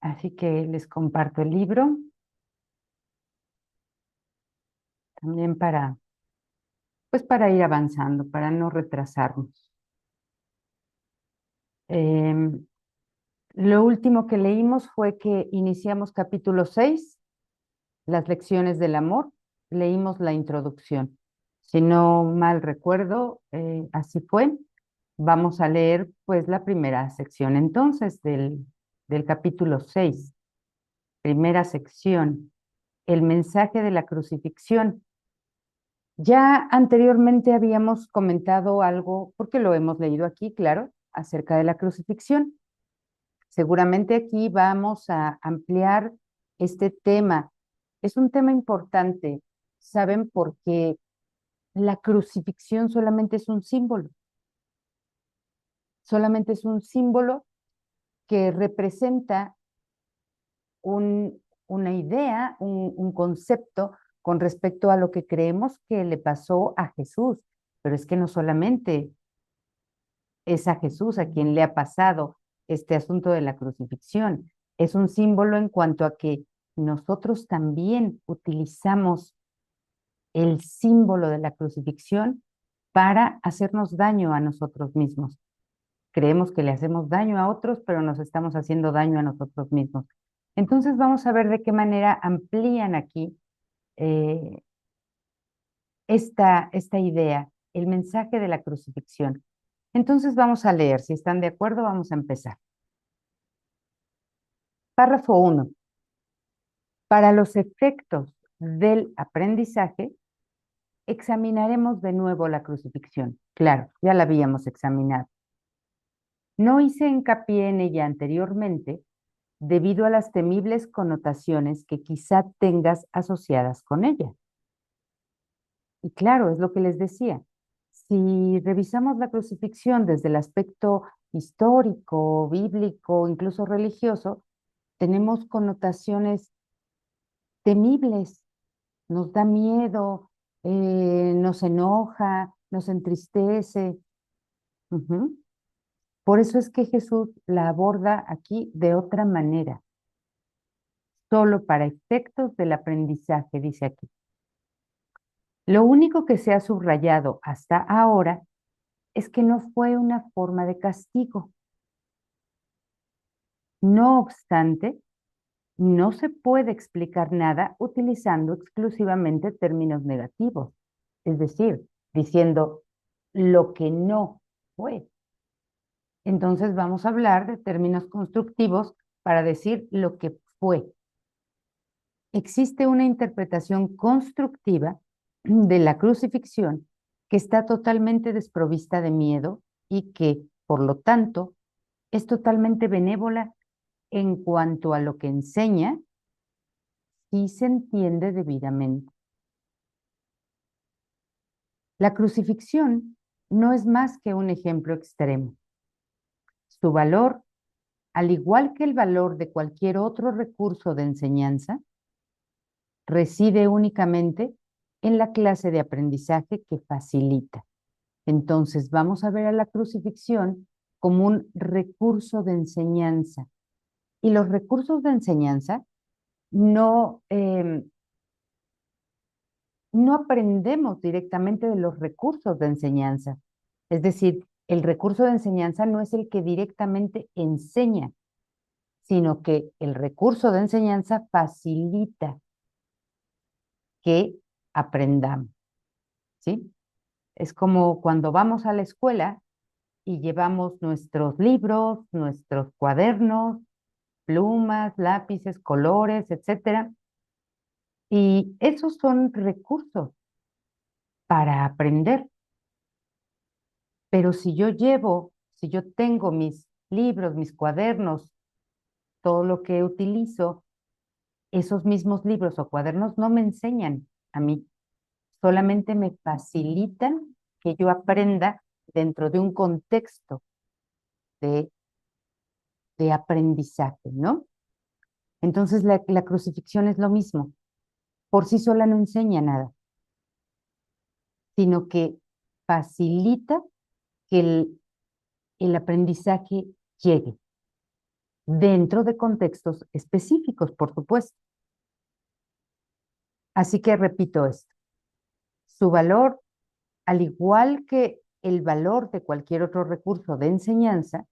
Así que les comparto el libro también para ir avanzando, para no retrasarnos. Em, lo último que leímos fue que iniciamos capítulo 6, las lecciones del amor. Leímos la introducción. Si no mal recuerdo, así fue. Vamos a leer pues la primera sección entonces del capítulo 6. Primera sección, el mensaje de la crucifixión. Ya anteriormente habíamos comentado algo, porque lo hemos leído aquí, claro, acerca de la crucifixión. Seguramente aquí vamos a ampliar este tema. Es un tema importante, ¿saben? Porque la crucifixión solamente es un símbolo que representa una idea, un concepto con respecto a lo que creemos que le pasó a Jesús. Pero es que no solamente es a Jesús a quien le ha pasado este asunto de la crucifixión. Es un símbolo en cuanto a que nosotros también utilizamos el símbolo de la crucifixión para hacernos daño a nosotros mismos. Creemos que le hacemos daño a otros, pero nos estamos haciendo daño a nosotros mismos. Entonces vamos a ver de qué manera amplían aquí eh, esta idea, el mensaje de la crucifixión. Entonces vamos a leer, si están de acuerdo, vamos a empezar. Párrafo 1. Para los efectos del aprendizaje, examinaremos de nuevo la crucifixión. Claro, ya la habíamos examinado. No hice hincapié en ella anteriormente debido a las temibles connotaciones que quizá tengas asociadas con ella. Y claro, es lo que les decía. Si revisamos la crucifixión desde el aspecto histórico, bíblico, incluso religioso, tenemos connotaciones temibles, nos da miedo, nos enoja, nos entristece. Ujú. Por eso es que Jesús la aborda aquí de otra manera, solo para efectos del aprendizaje, dice aquí. Lo único que se ha subrayado hasta ahora es que no fue una forma de castigo. No obstante, no se puede explicar nada utilizando exclusivamente términos negativos, es decir, diciendo lo que no fue. Entonces vamos a hablar de términos constructivos para decir lo que fue. Existe una interpretación constructiva de la crucifixión que está totalmente desprovista de miedo y que, por lo tanto, es totalmente benévola en cuanto a lo que enseña y se entiende debidamente. La crucifixión no es más que un ejemplo extremo. Su valor, al igual que el valor de cualquier otro recurso de enseñanza, reside únicamente en la clase de aprendizaje que facilita. Entonces vamos a ver a la crucifixión como un recurso de enseñanza. Y los recursos de enseñanza no aprendemos directamente de los recursos de enseñanza. Es decir, el recurso de enseñanza no es el que directamente enseña, sino que el recurso de enseñanza facilita que aprendamos, ¿sí? Es como cuando vamos a la escuela y llevamos nuestros libros, nuestros cuadernos, plumas, lápices, colores, etcétera. Y esos son recursos para aprender. Pero si yo tengo mis libros, mis cuadernos, todo lo que utilizo, esos mismos libros o cuadernos no me enseñan a mí, solamente me facilitan que yo aprenda dentro de un contexto de, de aprendizaje, ¿no? Entonces la crucifixión es lo mismo. Por sí sola no enseña nada, sino que facilita que el aprendizaje llegue. dentro de contextos específicos, por supuesto. Así que repito esto, su valor, al igual que el valor de cualquier otro recurso de enseñanza,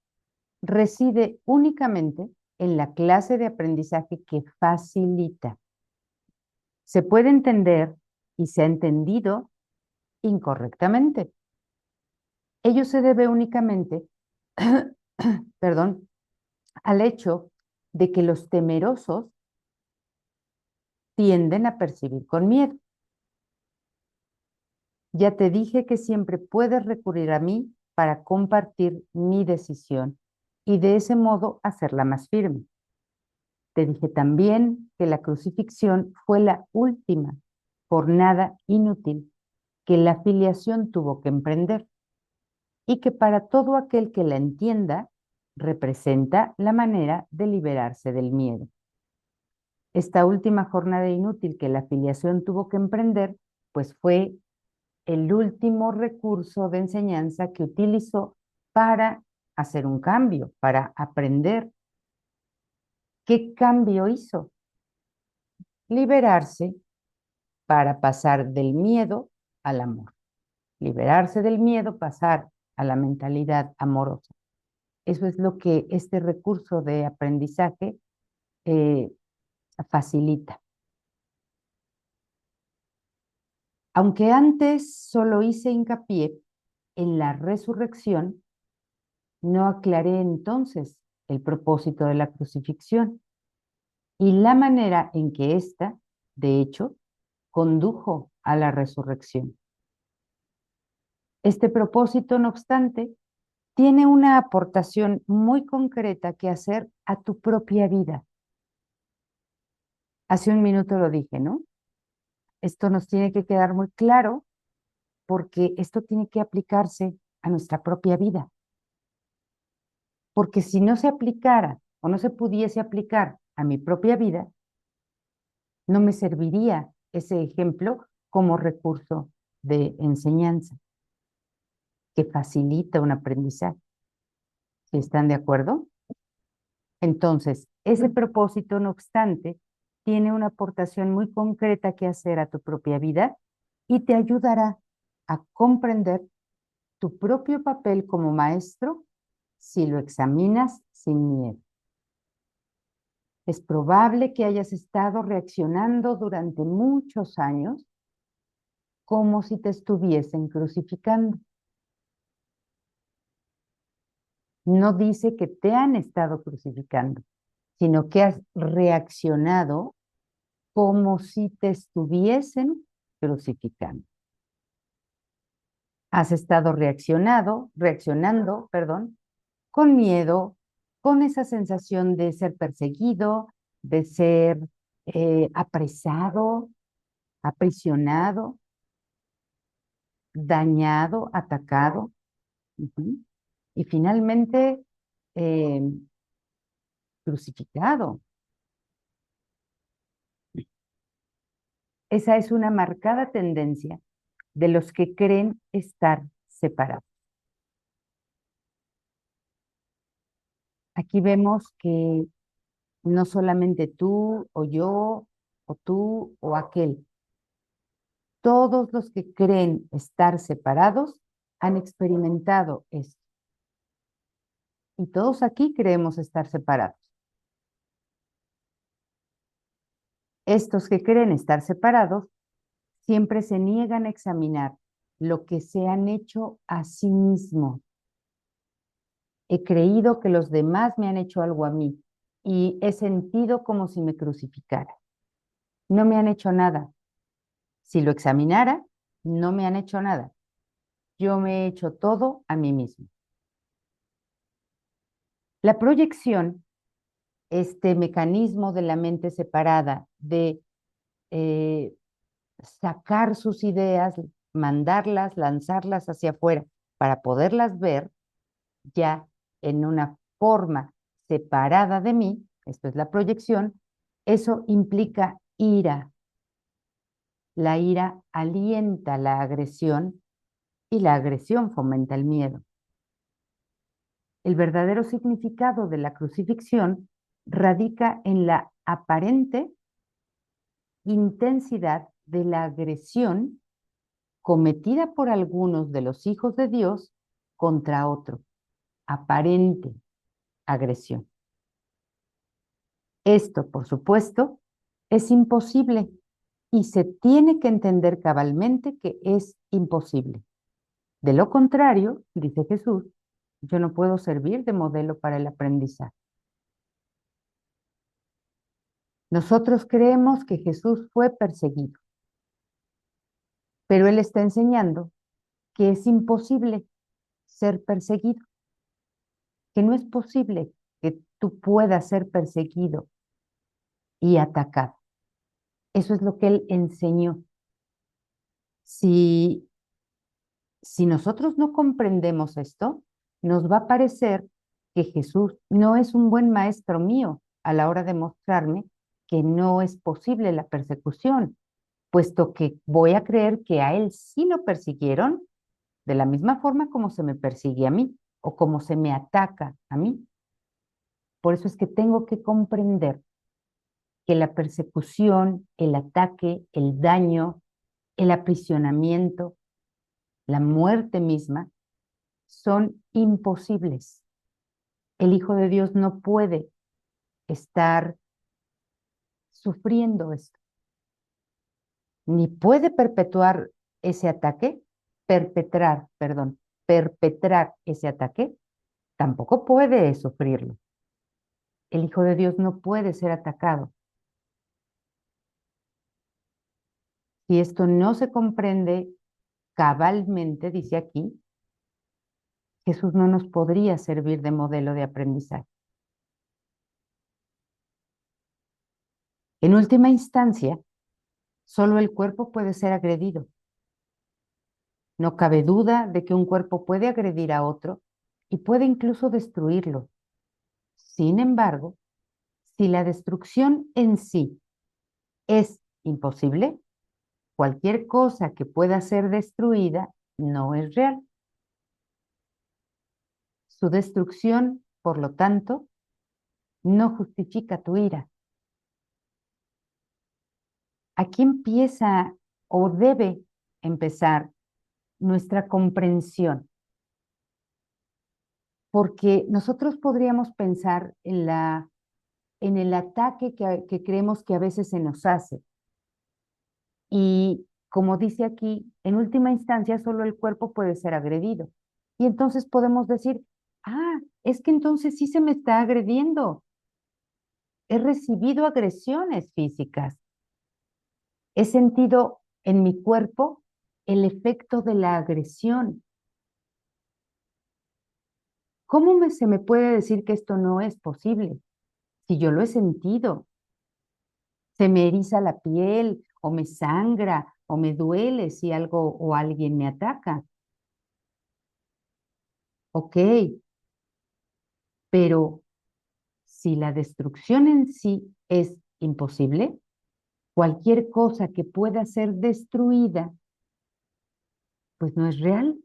reside únicamente en la clase de aprendizaje que facilita. Se puede entender y se ha entendido incorrectamente. Ello se debe únicamente, perdón, al hecho de que los temerosos tienden a percibir con miedo. Ya te dije que siempre puedes recurrir a mí para compartir mi decisión y de ese modo hacerla más firme. Te dije también que la crucifixión fue la última jornada inútil que la filiación tuvo que emprender y que para todo aquel que la entienda representa la manera de liberarse del miedo. Esta última jornada inútil que la filiación tuvo que emprender, pues fue el último recurso de enseñanza que utilizó para hacer un cambio, para aprender. ¿Qué cambio hizo? Liberarse para pasar del miedo al amor. Liberarse del miedo, pasar a la mentalidad amorosa. Eso es lo que este recurso de aprendizaje eh, facilita. Aunque antes solo hice hincapié en la resurrección, no aclaré entonces el propósito de la crucifixión y la manera en que ésta, de hecho, condujo a la resurrección. Este propósito, no obstante, tiene una aportación muy concreta que hacer a tu propia vida. Hace un minuto lo dije, ¿no? Esto nos tiene que quedar muy claro porque esto tiene que aplicarse a nuestra propia vida. Porque si no se aplicara o no se pudiese aplicar a mi propia vida, no me serviría ese ejemplo como recurso de enseñanza que facilita un aprendizaje. ¿Sí están de acuerdo? Entonces, ese propósito, no obstante, tiene una aportación muy concreta que hacer a tu propia vida y te ayudará a comprender tu propio papel como maestro si lo examinas sin miedo. Es probable que hayas estado reaccionando durante muchos años como si te estuviesen crucificando. No dice que te han estado crucificando, sino que has reaccionado como si te estuviesen crucificando. Has estado reaccionando, perdón, con miedo, con esa sensación de ser perseguido, de ser apresado, aprisionado, dañado, atacado. Uh-huh. Y finalmente eh, crucificado. Esa es una marcada tendencia de los que creen estar separados. Aquí vemos que no solamente tú o yo o tú o aquel, todos los que creen estar separados han experimentado esto. Y todos aquí creemos estar separados. Estos que creen estar separados siempre se niegan a examinar lo que se han hecho a sí mismos. He creído que los demás me han hecho algo a mí y he sentido como si me crucificara. No me han hecho nada. Si lo examinara, no me han hecho nada. Yo me he hecho todo a mí mismo. La proyección, este mecanismo de la mente separada de eh, sacar sus ideas, mandarlas, lanzarlas hacia afuera para poderlas ver ya en una forma separada de mí, esto es la proyección, eso implica ira. La ira alienta la agresión y la agresión fomenta el miedo. El verdadero significado de la crucifixión radica en la aparente intensidad de la agresión cometida por algunos de los hijos de Dios contra otro. Aparente agresión. Esto, por supuesto, es imposible y se tiene que entender cabalmente que es imposible. De lo contrario, dice Jesús, yo no puedo servir de modelo para el aprendizaje. Nosotros creemos que Jesús fue perseguido, pero Él está enseñando que es imposible ser perseguido, que no es posible que tú puedas ser perseguido y atacado. Eso es lo que Él enseñó. Si nosotros no comprendemos esto, nos va a parecer que Jesús no es un buen maestro mío a la hora de mostrarme que no es posible la persecución, puesto que voy a creer que a él sí lo persiguieron de la misma forma como se me persigue a mí o como se me ataca a mí. Por eso es que tengo que comprender que la persecución, el ataque, el daño, el aprisionamiento, la muerte misma, son imposibles. El Hijo de Dios no puede estar sufriendo esto, ni puede perpetrar ese ataque, tampoco puede sufrirlo. El Hijo de Dios no puede ser atacado. Si esto no se comprende cabalmente, dice aquí, Jesús no nos podría servir de modelo de aprendizaje. En última instancia, solo el cuerpo puede ser agredido. No cabe duda de que un cuerpo puede agredir a otro y puede incluso destruirlo. Sin embargo, si la destrucción en sí es imposible, cualquier cosa que pueda ser destruida no es real. Su destrucción, por lo tanto, no justifica tu ira. Aquí empieza o debe empezar nuestra comprensión, porque nosotros podríamos pensar en el ataque que creemos que a veces se nos hace. Y como dice aquí, en última instancia solo el cuerpo puede ser agredido. Y entonces podemos decir, es que entonces sí se me está agrediendo. He recibido agresiones físicas. He sentido en mi cuerpo el efecto de la agresión. ¿Cómo se me puede decir que esto no es posible? Si yo lo he sentido, se me eriza la piel o me sangra o me duele si algo o alguien me ataca. Ok, pero si la destrucción en sí es imposible, cualquier cosa que pueda ser destruida, pues no es real.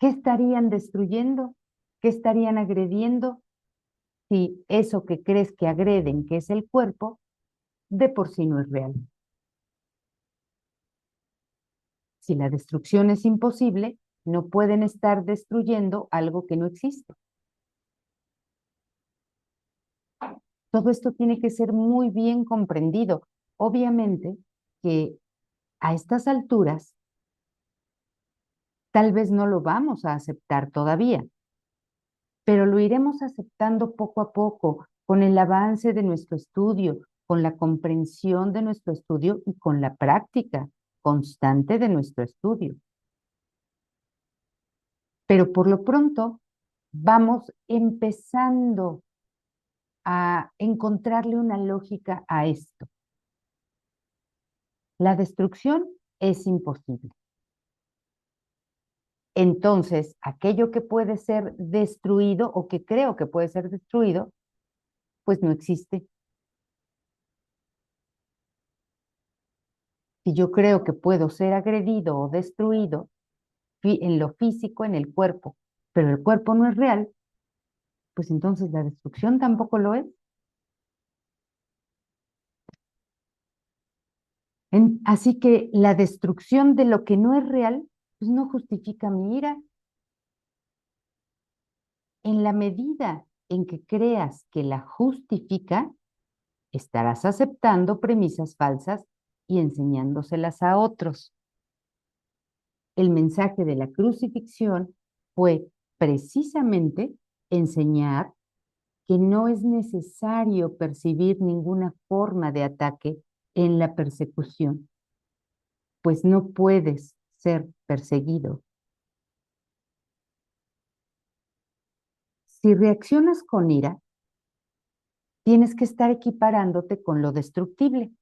¿Qué estarían destruyendo? ¿Qué estarían agrediendo? Si eso que crees que agreden, que es el cuerpo, de por sí no es real. Si la destrucción es imposible, no pueden estar destruyendo algo que no existe. Todo esto tiene que ser muy bien comprendido. Obviamente que a estas alturas tal vez no lo vamos a aceptar todavía, pero lo iremos aceptando poco a poco con el avance de nuestro estudio, con la comprensión de nuestro estudio y con la práctica constante de nuestro estudio. Pero por lo pronto vamos empezando a encontrarle una lógica a esto. La destrucción es imposible. Entonces, aquello que puede ser destruido o que creo que puede ser destruido, pues no existe. Si yo creo que puedo ser agredido o destruido en lo físico, en el cuerpo, pero el cuerpo no es real, pues entonces la destrucción tampoco lo es. Así que la destrucción de lo que no es real, pues no justifica mi ira. En la medida en que creas que la justifica, estarás aceptando premisas falsas y enseñándoselas a otros. El mensaje de la crucifixión fue precisamente enseñar que no es necesario percibir ninguna forma de ataque en la persecución, pues no puedes ser perseguido. Si reaccionas con ira, tienes que estar equiparándote con lo destructible.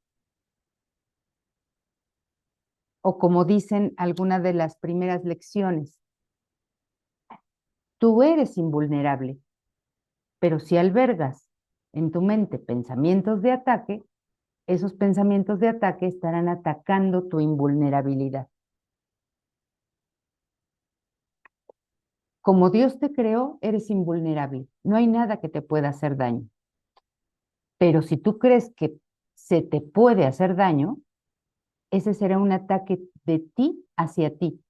O como dicen algunas de las primeras lecciones, tú eres invulnerable, pero si albergas en tu mente pensamientos de ataque, esos pensamientos de ataque estarán atacando tu invulnerabilidad. Como Dios te creó, eres invulnerable. No hay nada que te pueda hacer daño. Pero si tú crees que se te puede hacer daño, ese será un ataque de ti hacia ti.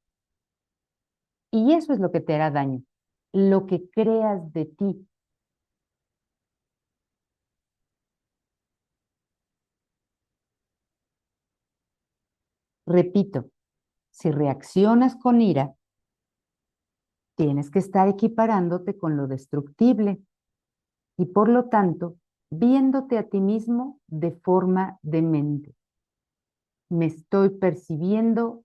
Y eso es lo que te hará daño, lo que creas de ti. Repito, si reaccionas con ira, tienes que estar equiparándote con lo destructible y por lo tanto viéndote a ti mismo de forma demente. Me estoy percibiendo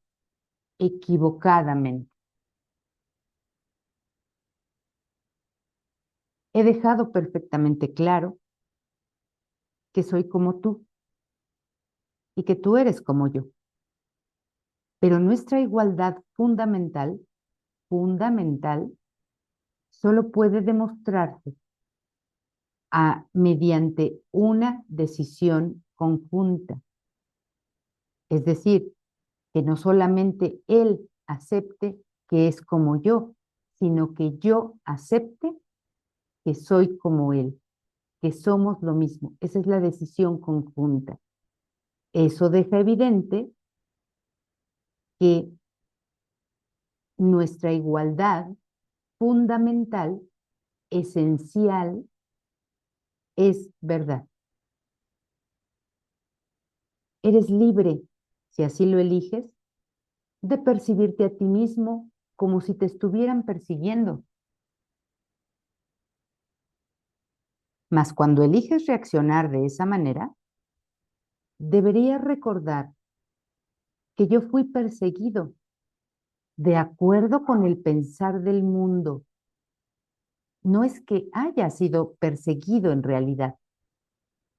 equivocadamente. He dejado perfectamente claro que soy como tú y que tú eres como yo. Pero nuestra igualdad fundamental, solo puede demostrarse mediante una decisión conjunta. Es decir, que no solamente él acepte que es como yo, sino que yo acepte que soy como él, que somos lo mismo. Esa es la decisión conjunta. Eso deja evidente que nuestra igualdad fundamental, esencial, es verdad. Eres libre, si así lo eliges, de percibirte a ti mismo como si te estuvieran persiguiendo. Mas cuando eliges reaccionar de esa manera, deberías recordar que yo fui perseguido de acuerdo con el pensar del mundo. No es que haya sido perseguido en realidad,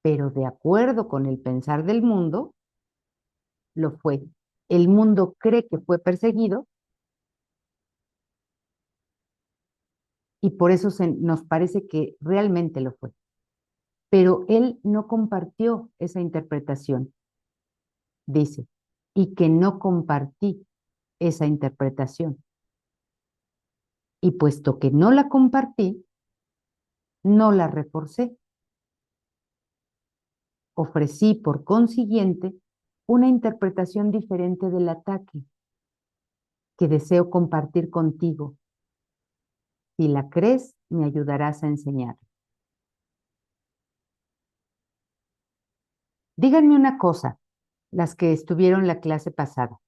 pero de acuerdo con el pensar del mundo, lo fue. El mundo cree que fue perseguido y por eso nos parece que realmente lo fue. Pero él no compartió esa interpretación, dice, y que no compartí esa interpretación. Y puesto que no la compartí, no la reforcé. Ofrecí, por consiguiente, una interpretación diferente del ataque que deseo compartir contigo. Si la crees, me ayudarás a enseñar. Díganme una cosa, las que estuvieron la clase pasada.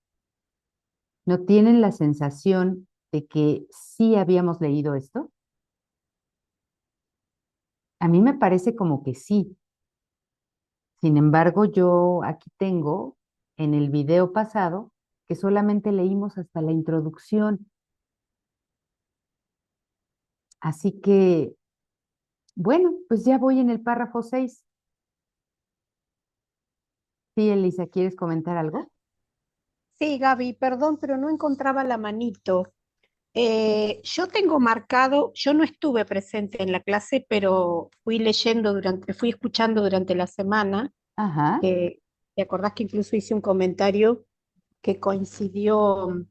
¿No tienen la sensación de que sí habíamos leído esto? A mí me parece como que sí. Sin embargo, yo aquí tengo en el video pasado que solamente leímos hasta la introducción. Así que, bueno, pues ya voy en el párrafo 6. Sí, Elisa, ¿quieres comentar algo? Sí, Gaby, perdón, pero no encontraba la manito. Yo tengo marcado, yo no estuve presente en la clase, pero fui escuchando durante la semana, Ajá, que te acordás que incluso hice un comentario que coincidió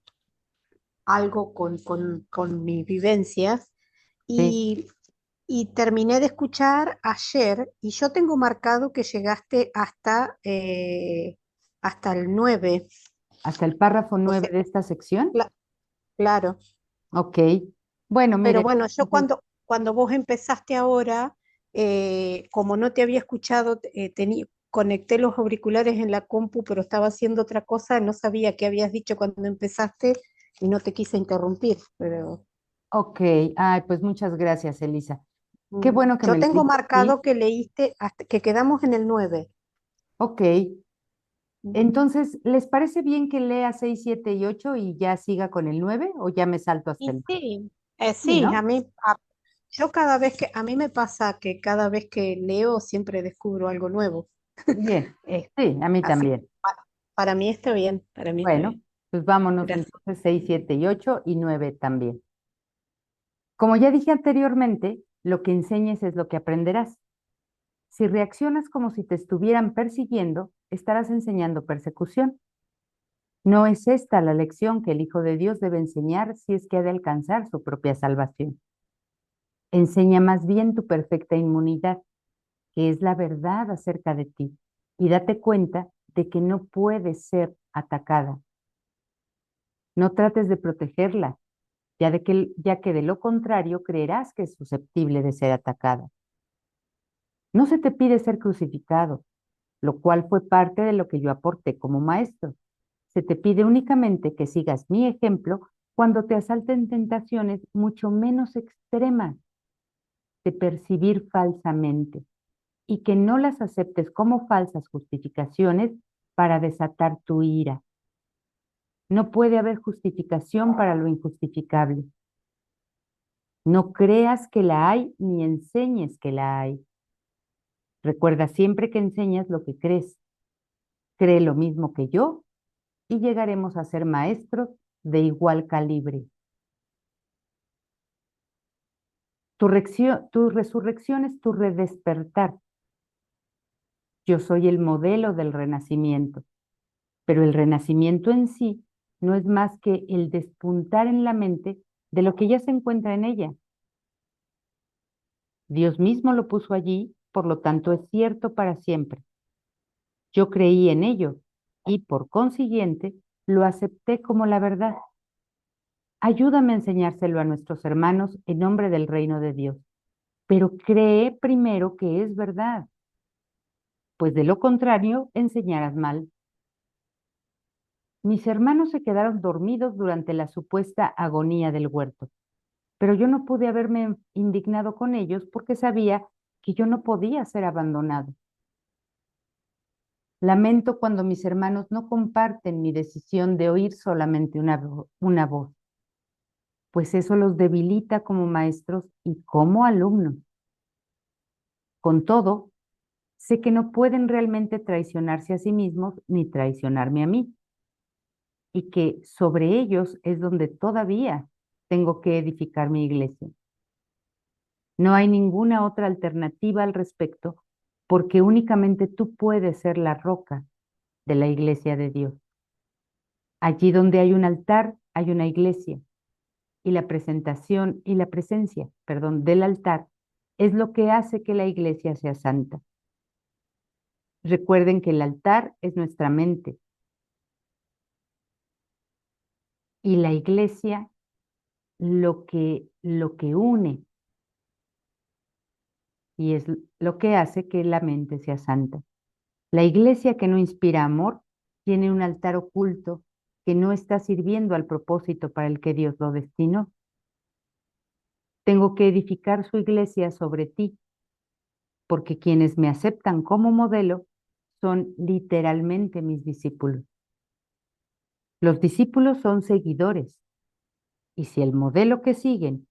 algo con mis vivencias Sí, y, y terminé de escuchar ayer y yo tengo marcado que llegaste hasta el 9. hasta el párrafo O 9 sea, de esta sección. claro. Ok. Bueno, Pero mire, bueno, yo entonces, cuando vos empezaste ahora, como no te había escuchado, conecté los auriculares en la compu, pero estaba haciendo otra cosa, no sabía qué habías dicho cuando empezaste y no te quise interrumpir, pero ok. Ay, pues muchas gracias, Elisa. Qué mm, bueno que yo me lo tengo dices así. marcado que leíste hasta que quedamos en el 9. Ok. Mm. Entonces, ¿les parece bien que lea 6, 7 y 8 y ya siga con el 9 o ya me salto hasta Y el... sí, Sí, sí, ¿no? yo cada vez a mí me pasa que cada vez que leo siempre descubro algo nuevo. Bien. Eh, Sí, a mí Así que también. para mí está bien, para mí está Bueno, bien. pues vámonos Gracias. entonces 6, 7 y 8 y 9 también. Como ya dije anteriormente, lo que enseñes es lo que aprenderás. Si reaccionas como si te estuvieran persiguiendo, estarás enseñando persecución. No es esta la lección que el Hijo de Dios debe enseñar si es que ha de alcanzar su propia salvación. Enseña más bien tu perfecta inmunidad, que es la verdad acerca de ti, y date cuenta de que no puedes ser atacada. No trates de protegerla, ya que de lo contrario creerás que es susceptible de ser atacada. No se te pide ser crucificado, lo cual fue parte de lo que yo aporté como maestro. Se te pide únicamente que sigas mi ejemplo cuando te asalten tentaciones mucho menos extremas de percibir falsamente y que no las aceptes como falsas justificaciones para desatar tu ira. No puede haber justificación para lo injustificable. No creas que la hay ni enseñes que la hay. Recuerda siempre que enseñas lo que crees. Cree lo mismo que yo y llegaremos a ser maestros de igual calibre. Tu resurrección es tu redespertar. Yo soy el modelo del renacimiento, pero el renacimiento en sí no es más que el despuntar en la mente de lo que ya se encuentra en ella. Dios mismo lo puso allí, por lo tanto es cierto para siempre. Yo creí en ello y por consiguiente lo acepté como la verdad. Ayúdame a enseñárselo a nuestros hermanos en nombre del reino de Dios, pero cree primero que es verdad, pues de lo contrario enseñarás mal. Mis hermanos se quedaron dormidos durante la supuesta agonía del huerto, pero yo no pude haberme indignado con ellos porque sabía que yo no podía ser abandonado. Lamento cuando mis hermanos no comparten mi decisión de oír solamente una voz, pues eso los debilita como maestros y como alumnos. Con todo, sé que no pueden realmente traicionarse a sí mismos ni traicionarme a mí, y que sobre ellos es donde todavía tengo que edificar mi iglesia. No hay ninguna otra alternativa al respecto, porque únicamente tú puedes ser la roca de la iglesia de Dios. Allí donde hay un altar, hay una iglesia, y la presentación y la presencia, perdón, del altar es lo que hace que la iglesia sea santa. Recuerden que el altar es nuestra mente y la iglesia lo que une y es lo que hace que la mente sea santa. La iglesia que no inspira amor tiene un altar oculto que no está sirviendo al propósito para el que Dios lo destinó. Tengo que edificar su iglesia sobre ti, porque quienes me aceptan como modelo son literalmente mis discípulos. Los discípulos son seguidores, y si el modelo que siguen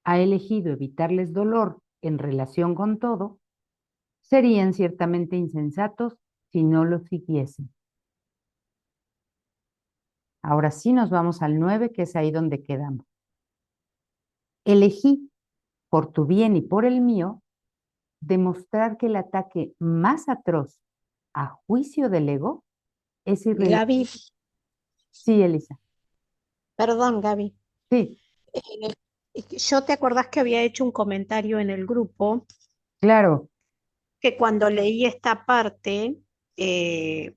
ha elegido evitarles dolor en relación con todo, serían ciertamente insensatos si no lo siguiesen. Ahora sí nos vamos al 9, que es ahí donde quedamos. Elegí, por tu bien y por el mío, demostrar que el ataque más atroz a juicio del ego es irrelevante. Gaby, Sí, Elisa. perdón, Gaby. Sí, Eh, yo te acordás que había hecho un comentario en el grupo claro, que cuando leí esta parte, eh,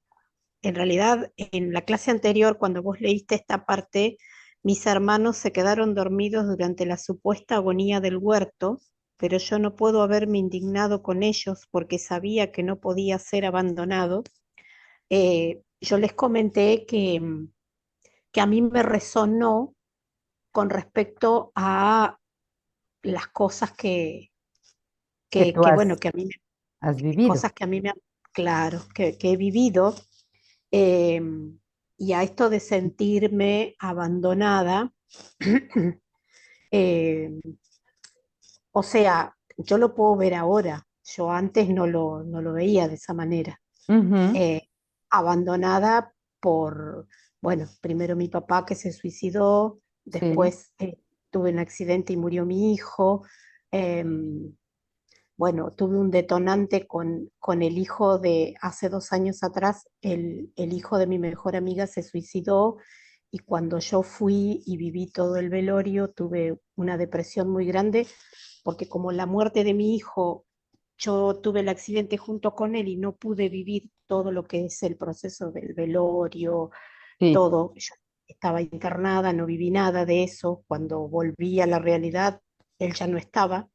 en realidad en la clase anterior, cuando vos leíste esta parte, mis hermanos se quedaron dormidos durante la supuesta agonía del huerto, pero yo no puedo haberme indignado con ellos porque sabía que no podía ser abandonado. Yo les comenté que a mí me resonó con respecto a las cosas que tú bueno, que a mí, has vivido. cosas que a mí me han, claro, que he vivido, eh, y a esto de sentirme abandonada, eh, o sea, yo lo puedo ver ahora, yo antes no lo veía de esa manera. Ujú, eh, Abandonada por, bueno, primero mi papá que se suicidó, sí, después tuve un accidente y murió mi hijo. Bueno, tuve un detonante con el hijo de hace 2 años atrás, el hijo de mi mejor amiga se suicidó y cuando yo fui y viví todo el velorio tuve una depresión muy grande porque como la muerte de mi hijo, yo tuve el accidente junto con él y no pude vivir todo lo que es el proceso del velorio, sí, todo. Yo estaba internada, no viví nada de eso. Cuando volví a la realidad, él ya no estaba.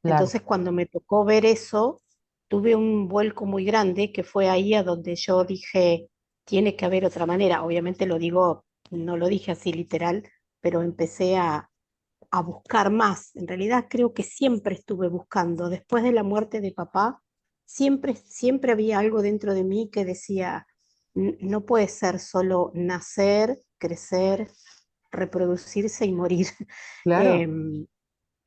claro. Entonces, cuando me tocó ver eso, tuve un vuelco muy grande que fue ahí a donde yo dije, tiene que haber otra manera. Obviamente lo digo, no lo dije así literal, pero empecé a buscar más. En realidad creo que siempre estuve buscando. Después de la muerte de papá, siempre había algo dentro de mí que decía, No puede ser solo nacer, crecer, reproducirse y morir." Claro. Em,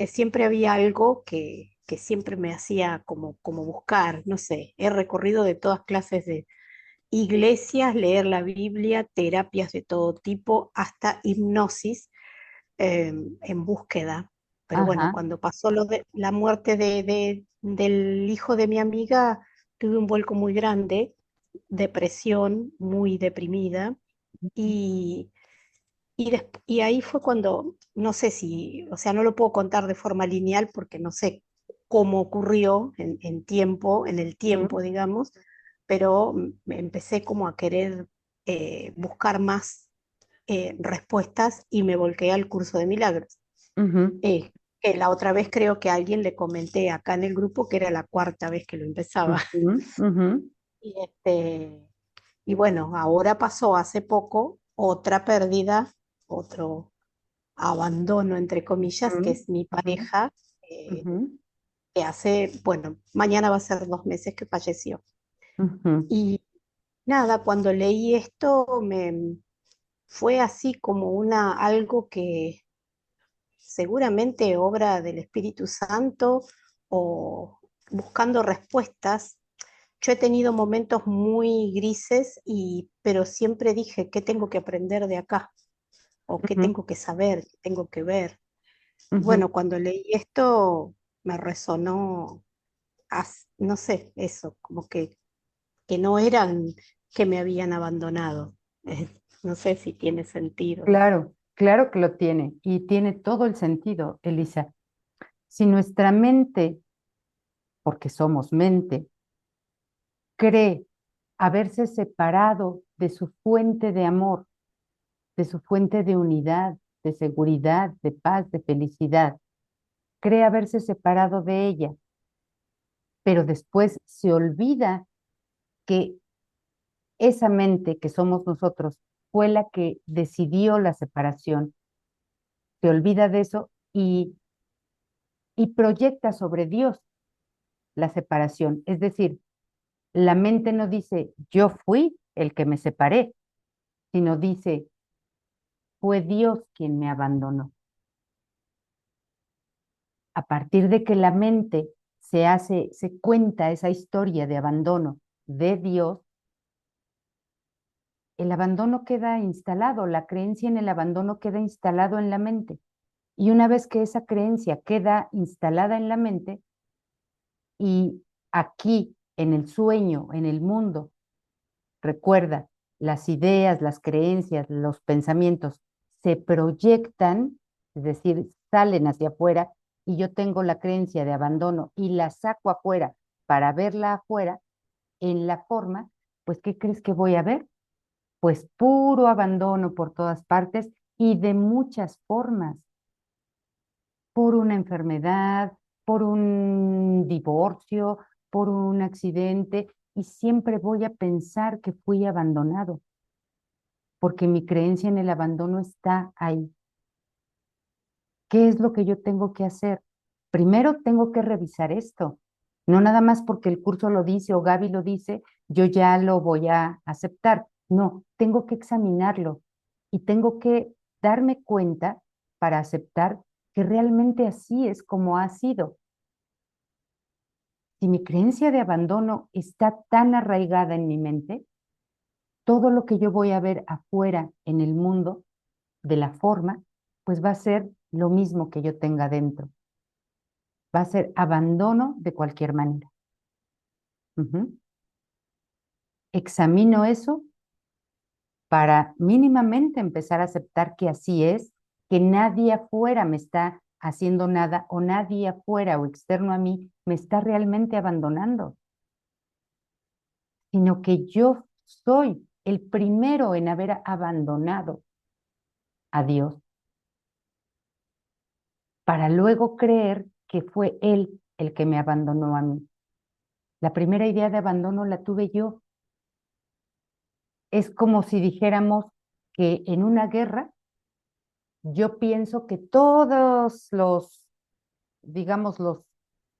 Siempre había algo que siempre me hacía como buscar, no sé, he recorrido de todas clases de iglesias, leer la Biblia, terapias de todo tipo, hasta hipnosis, en búsqueda. Pero bueno, Ajá. cuando pasó lo de la muerte del hijo de mi amiga, tuve un vuelco muy grande, depresión, muy deprimida, y y ahí fue cuando, no sé si, o sea, no lo puedo contar de forma lineal porque no sé cómo ocurrió en tiempo, en el Ujú, tiempo, digamos, pero me empecé como a querer buscar más respuestas y me volqué al curso de milagros. ujú, Que la otra vez creo que a alguien le comenté acá en el grupo que era la cuarta vez que lo empezaba. ujú, ujú, Y, y bueno, ahora pasó hace poco otra pérdida, otro abandono, entre comillas, que es mi ujú, pareja, ujú, que hace, bueno, mañana va a ser 2 meses que falleció. ujú, Y nada, cuando leí esto me fue así como algo que seguramente obra del Espíritu Santo o buscando respuestas. Yo he tenido momentos muy grises pero siempre dije, ¿qué tengo que aprender de acá? ¿O qué ujú, tengo que saber? ¿Qué tengo que ver? Y ujú. bueno, cuando leí esto me resonó, no sé, eso, como que no eran que me habían abandonado. No sé si tiene sentido. Claro, claro que lo tiene y tiene todo el sentido, Elisa. Si nuestra mente, porque somos mente, cree haberse separado de su fuente de amor, de su fuente de unidad, de seguridad, de paz, de felicidad, cree haberse separado de ella, pero después se olvida que esa mente que somos nosotros fue la que decidió la separación, se olvida de eso y proyecta sobre Dios la separación. Es decir, la mente no dice, yo fui el que me separé, sino dice, fue Dios quien me abandonó. A partir de que la mente se cuenta esa historia de abandono de Dios, el abandono queda instalado, la creencia en el abandono queda instalado en la mente. Y una vez que esa creencia queda instalada en la mente y aquí en el sueño, en el mundo, recuerda, las ideas, las creencias, los pensamientos se proyectan, es decir, salen hacia afuera y yo tengo la creencia de abandono y la saco afuera para verla afuera en la forma, pues ¿qué crees que voy a ver? Pues puro abandono por todas partes y de muchas formas, por una enfermedad, por un divorcio, por un accidente, y siempre voy a pensar que fui abandonado, porque mi creencia en el abandono está ahí. ¿Qué es lo que yo tengo que hacer? Primero tengo que revisar esto. No nada más porque el curso lo dice o Gaby lo dice, yo ya lo voy a aceptar. No, tengo que examinarlo y tengo que darme cuenta para aceptar que realmente así es como ha sido. Si mi creencia de abandono está tan arraigada en mi mente, todo lo que yo voy a ver afuera en el mundo de la forma, pues va a ser lo mismo que yo tenga dentro. Va a ser abandono de cualquier manera. Ujú. Examino eso para mínimamente empezar a aceptar que así es, que nadie afuera me está haciendo nada o nadie afuera o externo a mí me está realmente abandonando, sino que yo soy el primero en haber abandonado a Dios para luego creer que fue Él el que me abandonó a mí. La primera idea de abandono la tuve yo. Es como si dijéramos que en una guerra yo pienso que todos los, digamos, los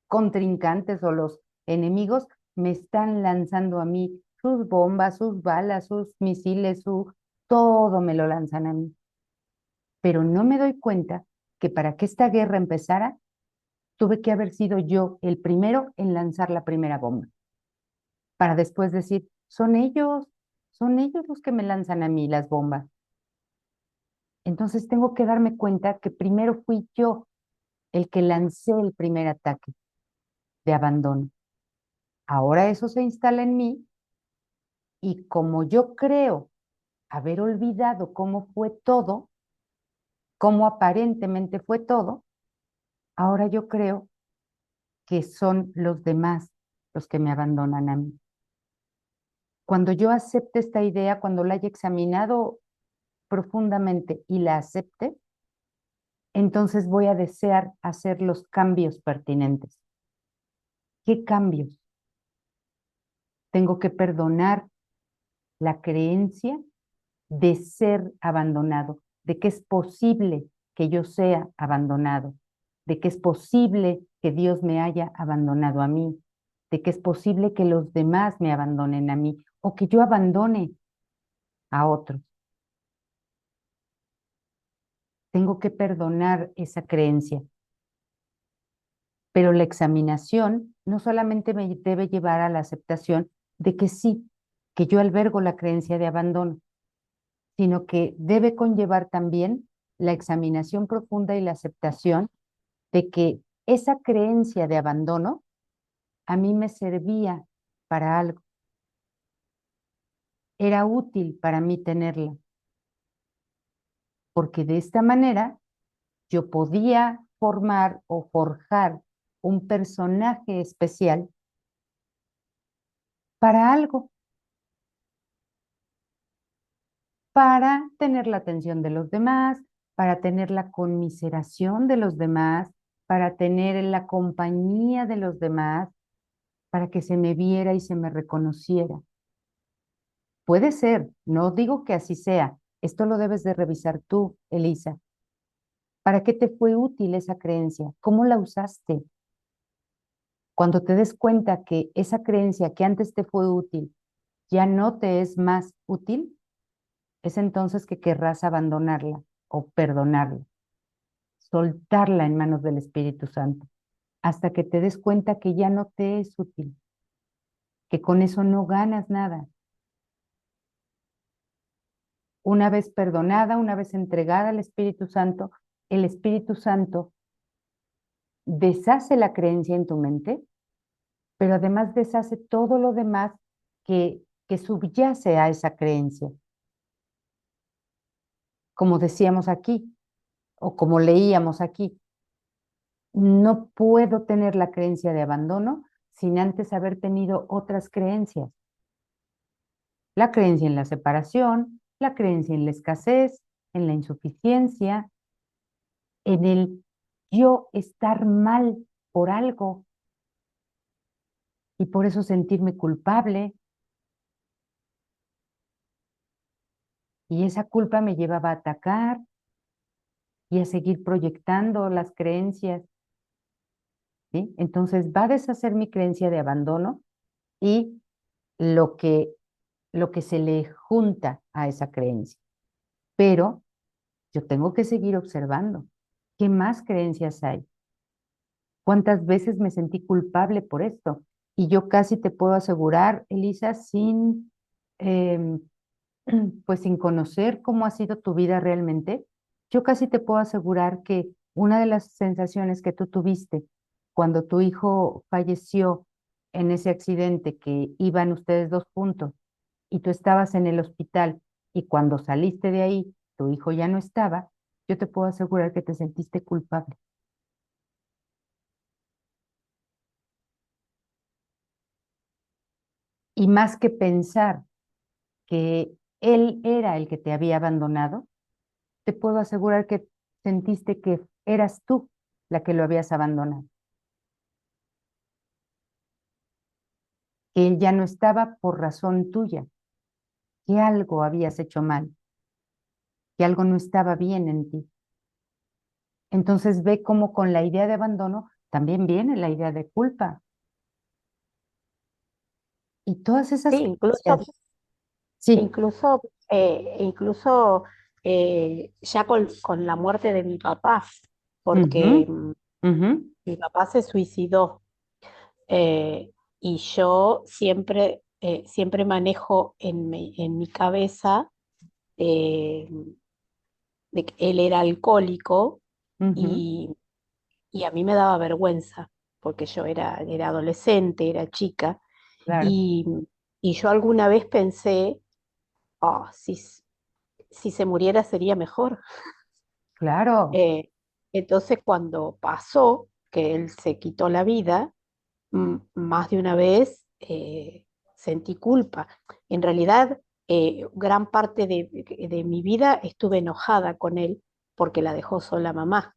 contrincantes o los enemigos me están lanzando a mí sus bombas, sus balas, sus misiles, todo me lo lanzan a mí. Pero no me doy cuenta que para que esta guerra empezara, tuve que haber sido yo el primero en lanzar la primera bomba, para después decir, son ellos los que me lanzan a mí las bombas. Entonces tengo que darme cuenta que primero fui yo el que lancé el primer ataque de abandono. Ahora eso se instala en mí y como yo creo haber olvidado cómo fue todo, cómo aparentemente fue todo, ahora yo creo que son los demás los que me abandonan a mí. Cuando yo acepte esta idea, cuando la haya examinado profundamente y la acepte, entonces voy a desear hacer los cambios pertinentes. ¿Qué cambios? Tengo que perdonar la creencia de ser abandonado, de que es posible que yo sea abandonado, de que es posible que Dios me haya abandonado a mí, de que es posible que los demás me abandonen a mí o que yo abandone a otros. Tengo que perdonar esa creencia, pero la examinación no solamente me debe llevar a la aceptación de que sí, que yo albergo la creencia de abandono, sino que debe conllevar también la examinación profunda y la aceptación de que esa creencia de abandono a mí me servía para algo, era útil para mí tenerla, porque de esta manera yo podía formar o forjar un personaje especial para algo, para tener la atención de los demás, para tener la conmiseración de los demás, para tener la compañía de los demás, para que se me viera y se me reconociera. Puede ser, no digo que así sea. Esto lo debes de revisar tú, Elisa. ¿Para qué te fue útil esa creencia? ¿Cómo la usaste? Cuando te des cuenta que esa creencia que antes te fue útil ya no te es más útil, es entonces que querrás abandonarla o perdonarla, soltarla en manos del Espíritu Santo, hasta que te des cuenta que ya no te es útil, que con eso no ganas nada. Una vez perdonada, una vez entregada al Espíritu Santo, el Espíritu Santo deshace la creencia en tu mente, pero además deshace todo lo demás que subyace a esa creencia. Como decíamos aquí, o como leíamos aquí, no puedo tener la creencia de abandono sin antes haber tenido otras creencias. La creencia en la separación, la creencia en la escasez, en la insuficiencia, en el yo estar mal por algo y por eso sentirme culpable. Y esa culpa me llevaba a atacar y a seguir proyectando las creencias, ¿sí? Entonces va a deshacer mi creencia de abandono y lo que, lo que se le junta a esa creencia. Pero yo tengo que seguir observando. ¿Qué más creencias hay? ¿Cuántas veces me sentí culpable por esto? Y yo casi te puedo asegurar, Elisa, sin, em, pues sin conocer cómo ha sido tu vida realmente, yo casi te puedo asegurar que una de las sensaciones que tú tuviste cuando tu hijo falleció en ese accidente que iban ustedes dos juntos y tú estabas en el hospital y cuando saliste de ahí tu hijo ya no estaba, yo te puedo asegurar que te sentiste culpable. Y más que pensar que él era el que te había abandonado, te puedo asegurar que sentiste que eras tú la que lo habías abandonado, que él ya no estaba por razón tuya, que algo habías hecho mal, que algo no estaba bien en ti. Entonces ve cómo con la idea de abandono también viene la idea de culpa. Y todas Sí, esas incluso, creencias, sí, incluso, incluso ya con la muerte de mi papá, ujú, porque ujú, mi papá se suicidó. Eh, y yo siempre, siempre manejo en mi cabeza eh, de que él era alcohólico ujú, y, y a mí me daba vergüenza porque yo era adolescente, era chica claro, y, y yo alguna vez pensé, "Ah, si se muriera sería mejor". claro, Eh, entonces cuando pasó que él se quitó la vida, más de una vez sentí culpa. En realidad, gran parte de mi vida estuve enojada con él porque la dejó sola mamá.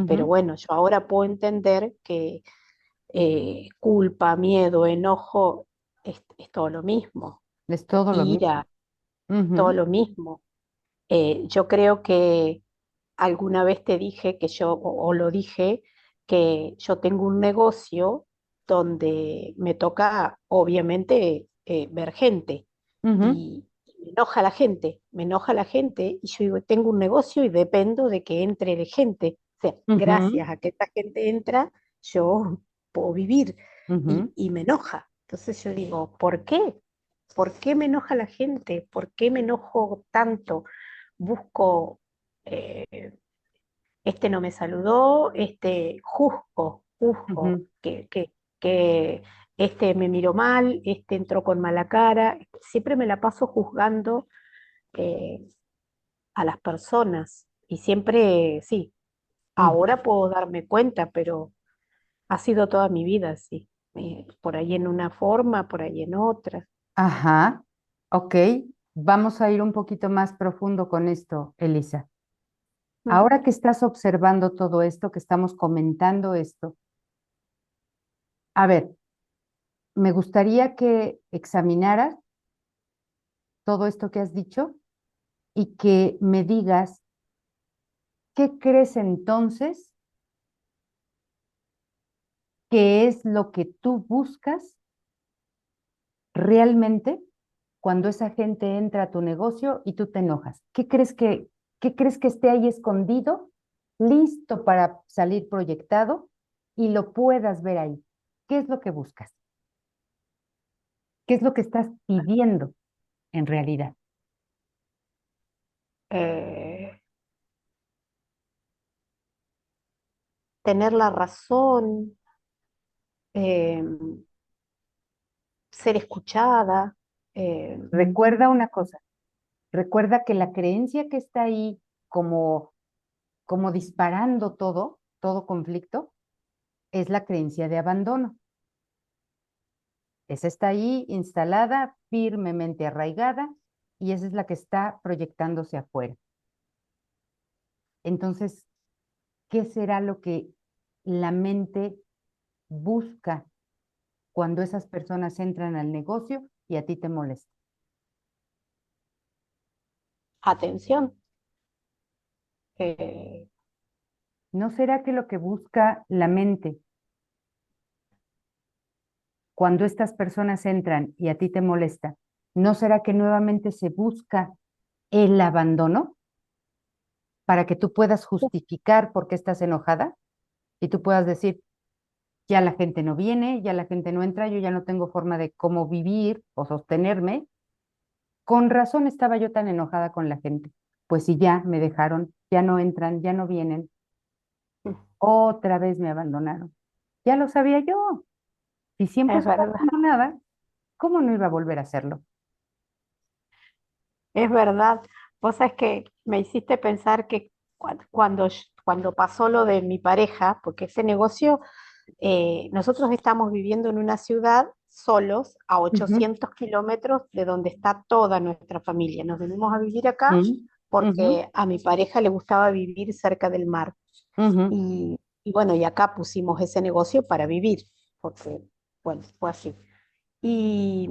Pero ujú, bueno, yo ahora puedo entender que culpa, miedo, enojo es todo lo mismo. es todo lo mismo. Ira, todo Ujú, lo mismo. Yo creo que alguna vez te dije que yo, o lo dije, que yo tengo un negocio donde me toca, obviamente, ver gente ujú, y me enoja la gente, me enoja la gente y yo digo, tengo un negocio y dependo de que entre de gente. O sea, ujú, gracias a que esta gente entra, yo puedo vivir ujú, y me enoja. Entonces yo digo, ¿por qué? ¿Por qué me enoja la gente? ¿Por qué me enojo tanto? Busco, eh, este no me saludó, este juzgo ujú. que este me miró mal, este entró con mala cara. Siempre me la paso juzgando eh, a las personas y siempre, sí, Ujú. ahora puedo darme cuenta, pero ha sido toda mi vida así. Por ahí en una forma, por ahí en otra. Ajá, ok. Vamos a ir un poquito más profundo con esto, Elisa. Ujú. Ahora que estás observando todo esto, que estamos comentando esto, a ver, me gustaría que examinaras todo esto que has dicho y que me digas qué crees entonces que es lo que tú buscas realmente cuando esa gente entra a tu negocio y tú te enojas. Qué crees que esté ahí escondido, listo para salir proyectado y lo puedas ver ahí? ¿Qué es lo que buscas? ¿Qué es lo que estás pidiendo en realidad? Eh, tener la razón, eh, ser escuchada. eh, Recuerda una cosa, recuerda que la creencia que está ahí como como disparando todo conflicto, es la creencia de abandono. Esa está ahí instalada, firmemente arraigada, y esa es la que está proyectándose afuera. Entonces, ¿qué será lo que la mente busca cuando esas personas entran al negocio y a ti te molesta? Atención. Eh, ¿No será que lo que busca la mente cuando estas personas entran y a ti te molesta, no será que nuevamente se busca el abandono para que tú puedas justificar por qué estás enojada y tú puedas decir, ya la gente no viene, ya la gente no entra, yo ya no tengo forma de cómo vivir o sostenerme? Con razón estaba yo tan enojada con la gente. Pues si ya me dejaron, ya no entran, ya no vienen, otra vez me abandonaron. Ya lo sabía yo. Si siempre es estuve verdad, abandonada, ¿cómo no iba a volver a hacerlo? es verdad. Vos sabés que me hiciste pensar que cuando pasó lo de mi pareja, porque ese negocio, nosotros estamos viviendo en una ciudad solos a Ujú, 800 kilómetros de donde está toda nuestra familia. Nos venimos a vivir acá ujú, ujú, porque a mi pareja le gustaba vivir cerca del mar. ujú, Y bueno, y acá pusimos ese negocio para vivir, porque, bueno, fue así. Y,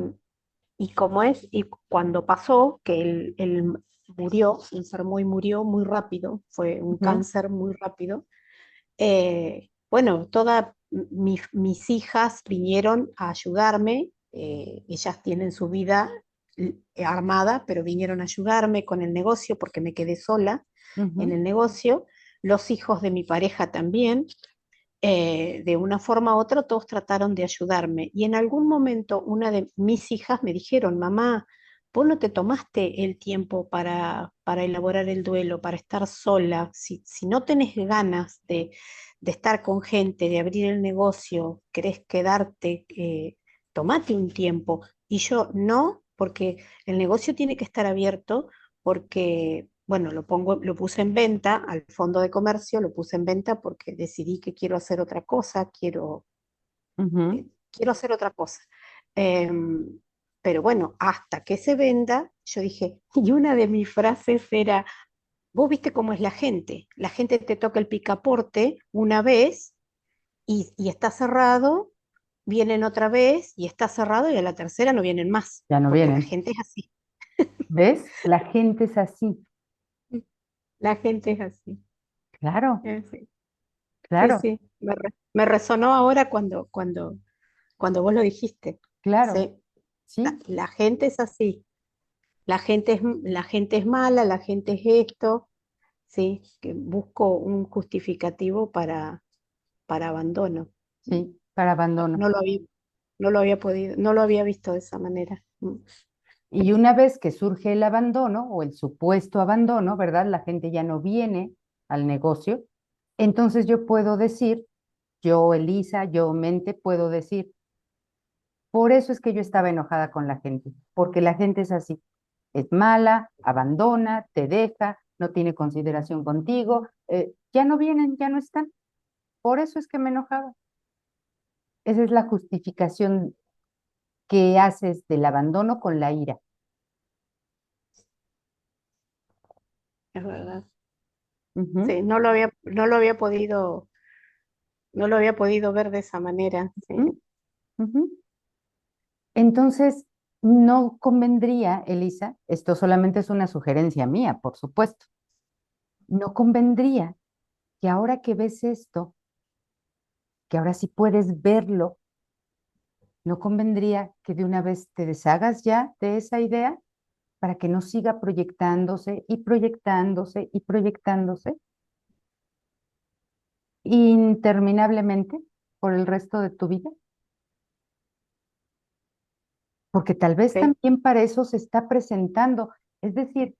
y como es, y cuando pasó que él murió, se enfermó y murió muy rápido, fue un ujú, cáncer muy rápido, bueno, todas mis hijas vinieron a ayudarme, ellas tienen su vida armada, pero vinieron a ayudarme con el negocio porque me quedé sola en ujú, el negocio, los hijos de mi pareja también, de una forma u otra todos trataron de ayudarme. Y en algún momento una de mis hijas me dijeron, mamá, vos no te tomaste el tiempo para elaborar el duelo, para estar sola. Si no tenés ganas de estar con gente, de abrir el negocio, querés quedarte, tomate un tiempo. Y yo no, porque el negocio tiene que estar abierto, porque, bueno, lo puse en venta al fondo de comercio, lo puse en venta porque decidí que quiero hacer otra cosa, ujú. quiero hacer otra cosa. Em, pero bueno, hasta que se venda, yo dije, y una de mis frases era, vos viste cómo es la gente te toca el picaporte una vez y está cerrado, vienen otra vez y está cerrado y a la tercera no vienen más, Ya no porque la vienen. gente es así. ¿Ves? La gente es así. La gente es así. Claro, Sí. Sí, claro, sí, me resonó ahora cuando vos lo dijiste. claro. Sí, Sí, la gente es así, la gente es mala, la gente es esto, sí, que busco un justificativo para abandono. sí, para abandono. No lo había, no lo había podido, no lo había visto de esa manera. Y una vez que surge el abandono o el supuesto abandono, ¿verdad? La gente ya no viene al negocio. Entonces yo puedo decir, yo, Elisa, yo, mente, puedo decir, por eso es que yo estaba enojada con la gente, porque la gente es así, es mala, abandona, te deja, no tiene consideración contigo, ya no vienen, ya no están. Por eso es que me enojaba. Esa es la justificación que haces del abandono con la ira. Es verdad. Ujú, Sí, no lo había podido ver de esa manera. Sí. ujú, ujú. Entonces, no convendría, Elisa, esto solamente es una sugerencia mía, por supuesto, no convendría que ahora que ves esto, que ahora sí puedes verlo, no convendría que de una vez te deshagas ya de esa idea para que no siga proyectándose y proyectándose y proyectándose interminablemente por el resto de tu vida. Porque tal vez Sí. también para eso se está presentando. Es decir,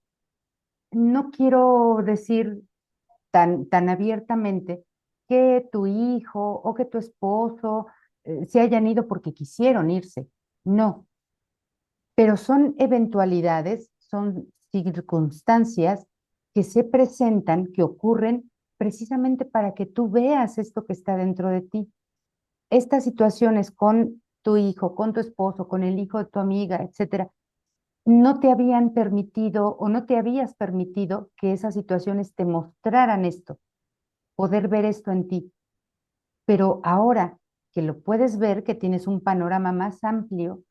no quiero decir tan abiertamente que tu hijo o que tu esposo se hayan ido porque quisieron irse. No, pero son eventualidades, son circunstancias que se presentan, que ocurren precisamente para que tú veas esto que está dentro de ti. Estas situaciones con tu hijo, con tu esposo, con el hijo de tu amiga, etcétera, no te habían permitido o no te habías permitido que esas situaciones te mostraran esto, poder ver esto en ti. Pero ahora que lo puedes ver, que tienes un panorama más amplio,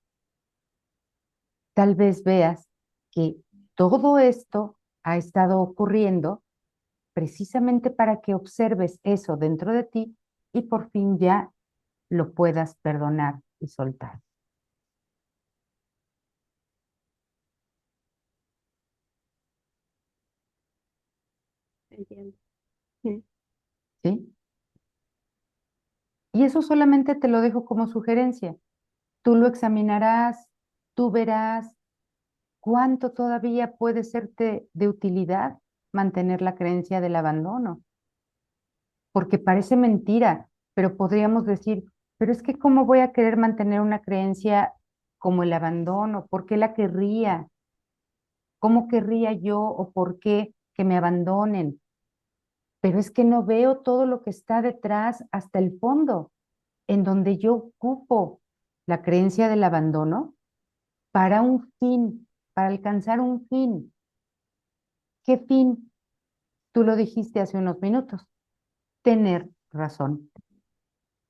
tal vez veas que todo esto ha estado ocurriendo precisamente para que observes eso dentro de ti y por fin ya lo puedas perdonar y soltar. Entiendo. Mm. ¿Sí? Y eso solamente te lo dejo como sugerencia. Tú lo examinarás, tú verás cuánto todavía puede serte de utilidad mantener la creencia del abandono, porque parece mentira, pero podríamos decir, pero es que ¿cómo voy a querer mantener una creencia como el abandono? ¿Por qué la querría? ¿Cómo querría yo o por qué que me abandonen? Pero es que no veo todo lo que está detrás hasta el fondo, en donde yo ocupo la creencia del abandono para un fin, para alcanzar un fin. ¿Qué fin? Tú lo dijiste hace unos minutos, tener razón.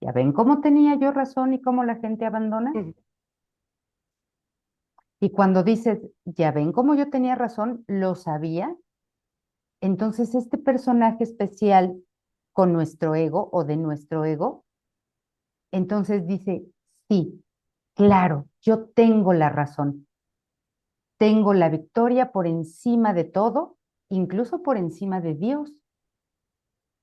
¿Ya ven cómo tenía yo razón y cómo la gente abandona? Mm. Y cuando dices, ya ven cómo yo tenía razón, lo sabía, entonces este personaje especial con nuestro ego o de nuestro ego, entonces dice, sí, claro, yo tengo la razón, tengo la victoria por encima de todo, incluso por encima de Dios,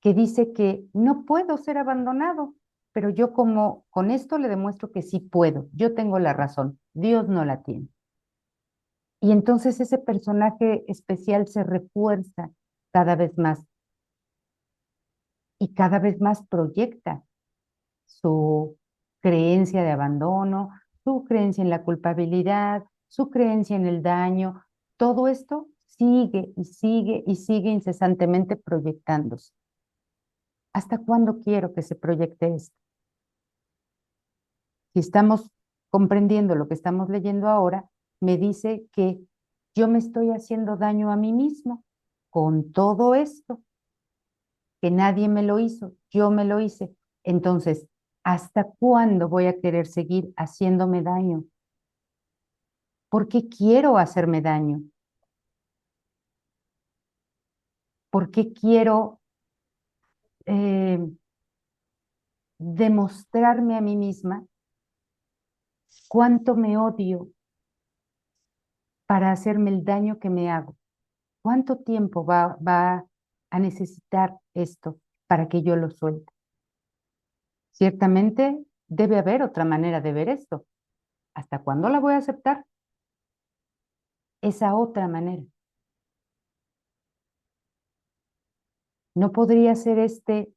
que dice que no puedo ser abandonado, pero yo como con esto le demuestro que sí puedo, yo tengo la razón, Dios no la tiene. Y entonces ese personaje especial se refuerza cada vez más y cada vez más proyecta su creencia de abandono, su creencia en la culpabilidad, su creencia en el daño. Todo esto sigue y sigue y sigue incesantemente proyectándose. ¿Hasta cuándo quiero que se proyecte esto? Si estamos comprendiendo lo que estamos leyendo ahora, me dice que yo me estoy haciendo daño a mí mismo con todo esto, que nadie me lo hizo, yo me lo hice. Entonces, ¿hasta cuándo voy a querer seguir haciéndome daño? ¿Por qué quiero hacerme daño? ¿Por qué quiero eh, demostrarme a mí misma cuánto me odio para hacerme el daño que me hago? ¿Cuánto tiempo va a necesitar esto para que yo lo suelte? Ciertamente debe haber otra manera de ver esto. ¿Hasta cuándo la voy a aceptar? Esa otra manera. ¿No podría ser este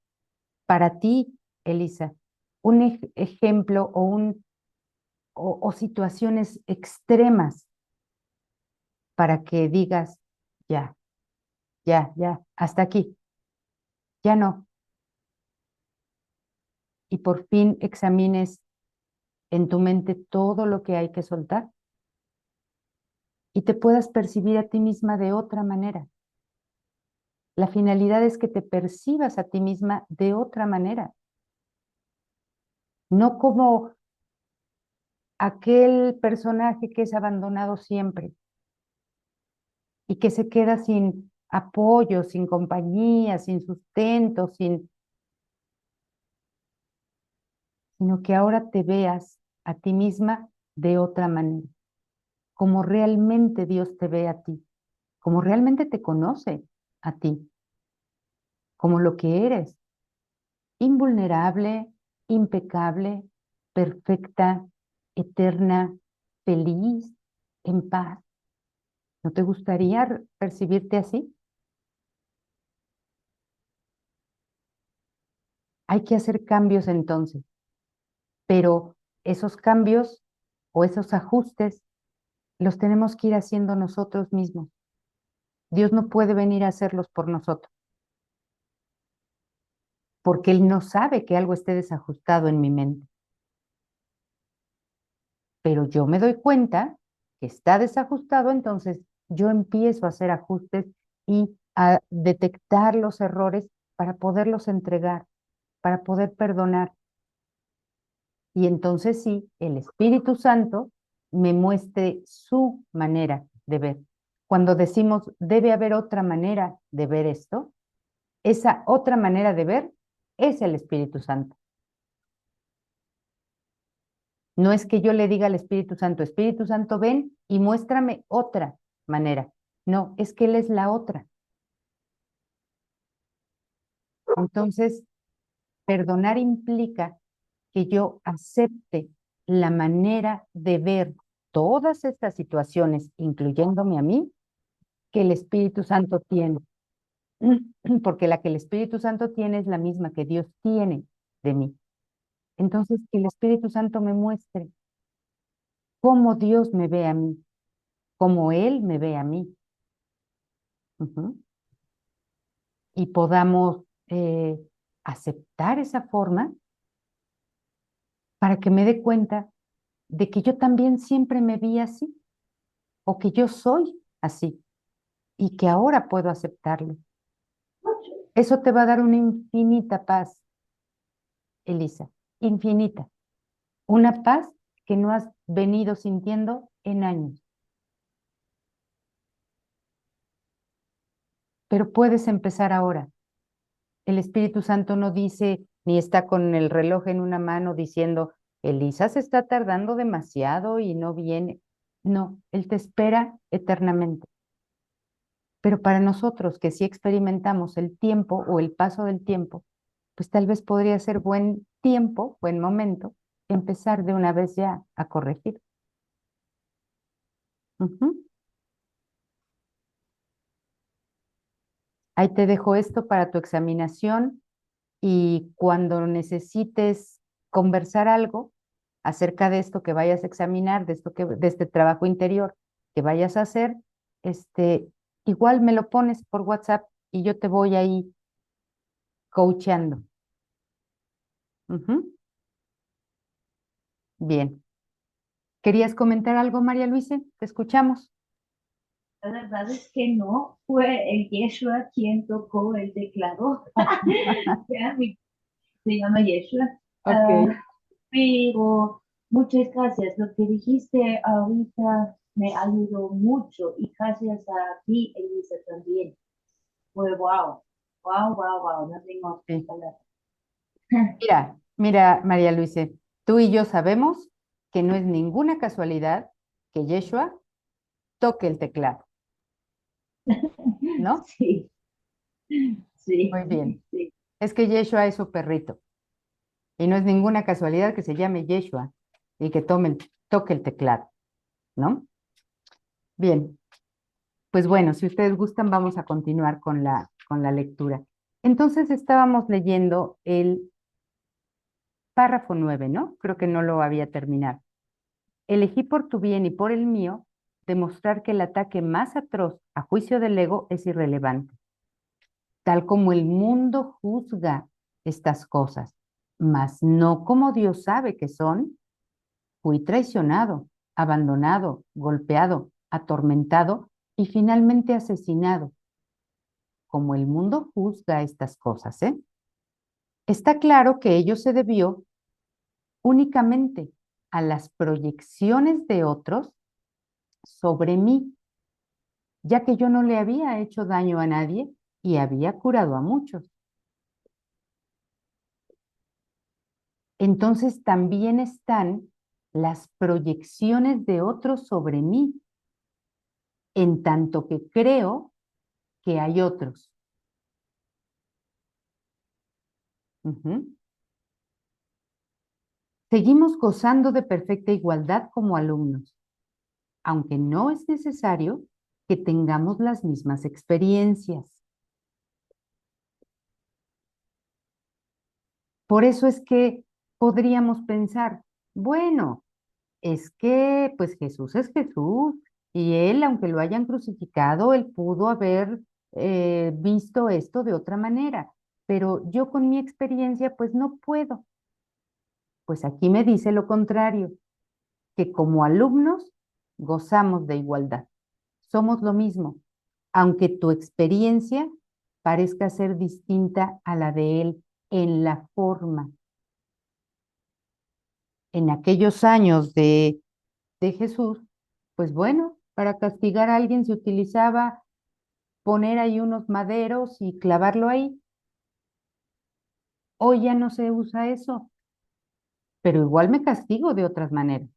para ti, Elisa, un ejemplo o situaciones extremas para que digas, ya, ya, hasta aquí, ya no, y por fin examines en tu mente todo lo que hay que soltar y te puedas percibir a ti misma de otra manera? La finalidad es que te percibas a ti misma de otra manera, no como aquel personaje que es abandonado siempre y que se queda sin apoyo, sin compañía, sin sustento, sino que ahora te veas a ti misma de otra manera, como realmente Dios te ve a ti, como realmente te conoce a ti, como lo que eres, invulnerable, impecable, perfecta, eterna, feliz, en paz. ¿No te gustaría percibirte así? Hay que hacer cambios entonces, pero esos cambios o esos ajustes los tenemos que ir haciendo nosotros mismos. Dios no puede venir a hacerlos por nosotros. porque él no sabe que algo esté desajustado en mi mente. Pero yo me doy cuenta que está desajustado, entonces yo empiezo a hacer ajustes y a detectar los errores para poderlos entregar, para poder perdonar. Y entonces sí, el Espíritu Santo me muestre su manera de ver. Cuando decimos, debe haber otra manera de ver esto, esa otra manera de ver es el Espíritu Santo. No es que yo le diga al Espíritu Santo, ven y muéstrame otra manera. No, es que Él es la otra. Entonces, perdonar implica que yo acepte la manera de ver todas estas situaciones, incluyéndome a mí, que el Espíritu Santo tiene. Porque la que el Espíritu Santo tiene es la misma que Dios tiene de mí. Entonces, que el Espíritu Santo me muestre cómo Dios me ve a mí, cómo Él me ve a mí. Ujú. Y podamos aceptar esa forma para que me dé cuenta de que yo también siempre me vi así o que yo soy así y que ahora puedo aceptarlo. Eso te va a dar una infinita paz, Elisa, infinita. Una paz que no has venido sintiendo en años. Pero puedes empezar ahora. El Espíritu Santo no dice ni está con el reloj en una mano diciendo, Elisa se está tardando demasiado y no viene. No, Él te espera eternamente. Pero para nosotros que sí experimentamos el tiempo o el paso del tiempo, pues tal vez podría ser buen tiempo, buen momento, empezar de una vez ya a corregir. Ujú. Ahí te dejo esto para tu examinación y cuando necesites conversar algo acerca de esto que vayas a examinar, de este trabajo interior que vayas a hacer, este, igual me lo pones por WhatsApp y yo te voy ahí coacheando. Ujú. Bien. ¿Querías comentar algo, María Luisa? Te escuchamos. La verdad es que no, fue el Yeshua quien tocó el teclado. Ya, se llama Yeshua. Ok. Pero muchas gracias. Lo que dijiste ahorita me ayudó mucho y gracias a ti, Elisa, también. Fue wow, wow, wow, wow. No tengo Sí. palabras. Mira, María Luisa, tú y yo sabemos que no es ninguna casualidad que Yeshua toque el teclado, ¿no? Sí, sí, Muy bien. sí. Es que Yeshua es su perrito y no es ninguna casualidad que se llame Yeshua y que toque el teclado, ¿no? Bien, pues bueno, si ustedes gustan, vamos a continuar con la lectura. Entonces estábamos leyendo el párrafo 9, ¿no? Creo que no lo había terminado. Elegí por tu bien y por el mío demostrar que el ataque más atroz a juicio del ego es irrelevante, tal como el mundo juzga estas cosas, mas no como Dios sabe que son. Fui traicionado, abandonado, golpeado, atormentado y finalmente asesinado, como el mundo juzga estas cosas, ¿eh? Está claro que ello se debió únicamente a las proyecciones de otros sobre mí, ya que yo no le había hecho daño a nadie y había curado a muchos. Entonces también están las proyecciones de otros sobre mí, en tanto que creo que hay otros. Ujú. Seguimos gozando de perfecta igualdad como alumnos, aunque no es necesario que tengamos las mismas experiencias. Por eso es que podríamos pensar, bueno, es que pues Jesús es Jesús y él, aunque lo hayan crucificado, él pudo haber visto esto de otra manera. pero yo con mi experiencia pues no puedo. Pues aquí me dice lo contrario, que como alumnos gozamos de igualdad. Somos lo mismo, aunque tu experiencia parezca ser distinta a la de él en la forma. En aquellos años de Jesús, pues bueno, para castigar a alguien se utilizaba poner ahí unos maderos y clavarlo ahí. Hoy ya no se usa eso, pero igual me castigo de otras maneras.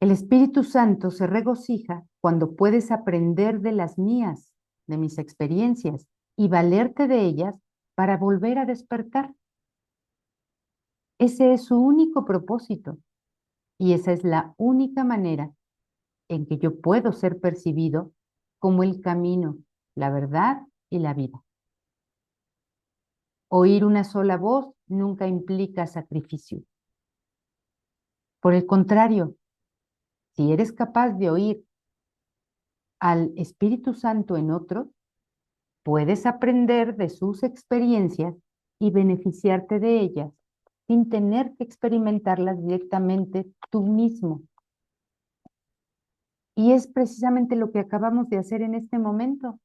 El Espíritu Santo se regocija cuando puedes aprender de las mías, de mis experiencias, y valerte de ellas para volver a despertar. Ese es su único propósito y esa es la única manera en que yo puedo ser percibido como el camino, la verdad y la vida. Oír una sola voz nunca implica sacrificio. Por el contrario, si eres capaz de oír al Espíritu Santo en otro, puedes aprender de sus experiencias y beneficiarte de ellas sin tener que experimentarlas directamente tú mismo. Y es precisamente lo que acabamos de hacer en este momento.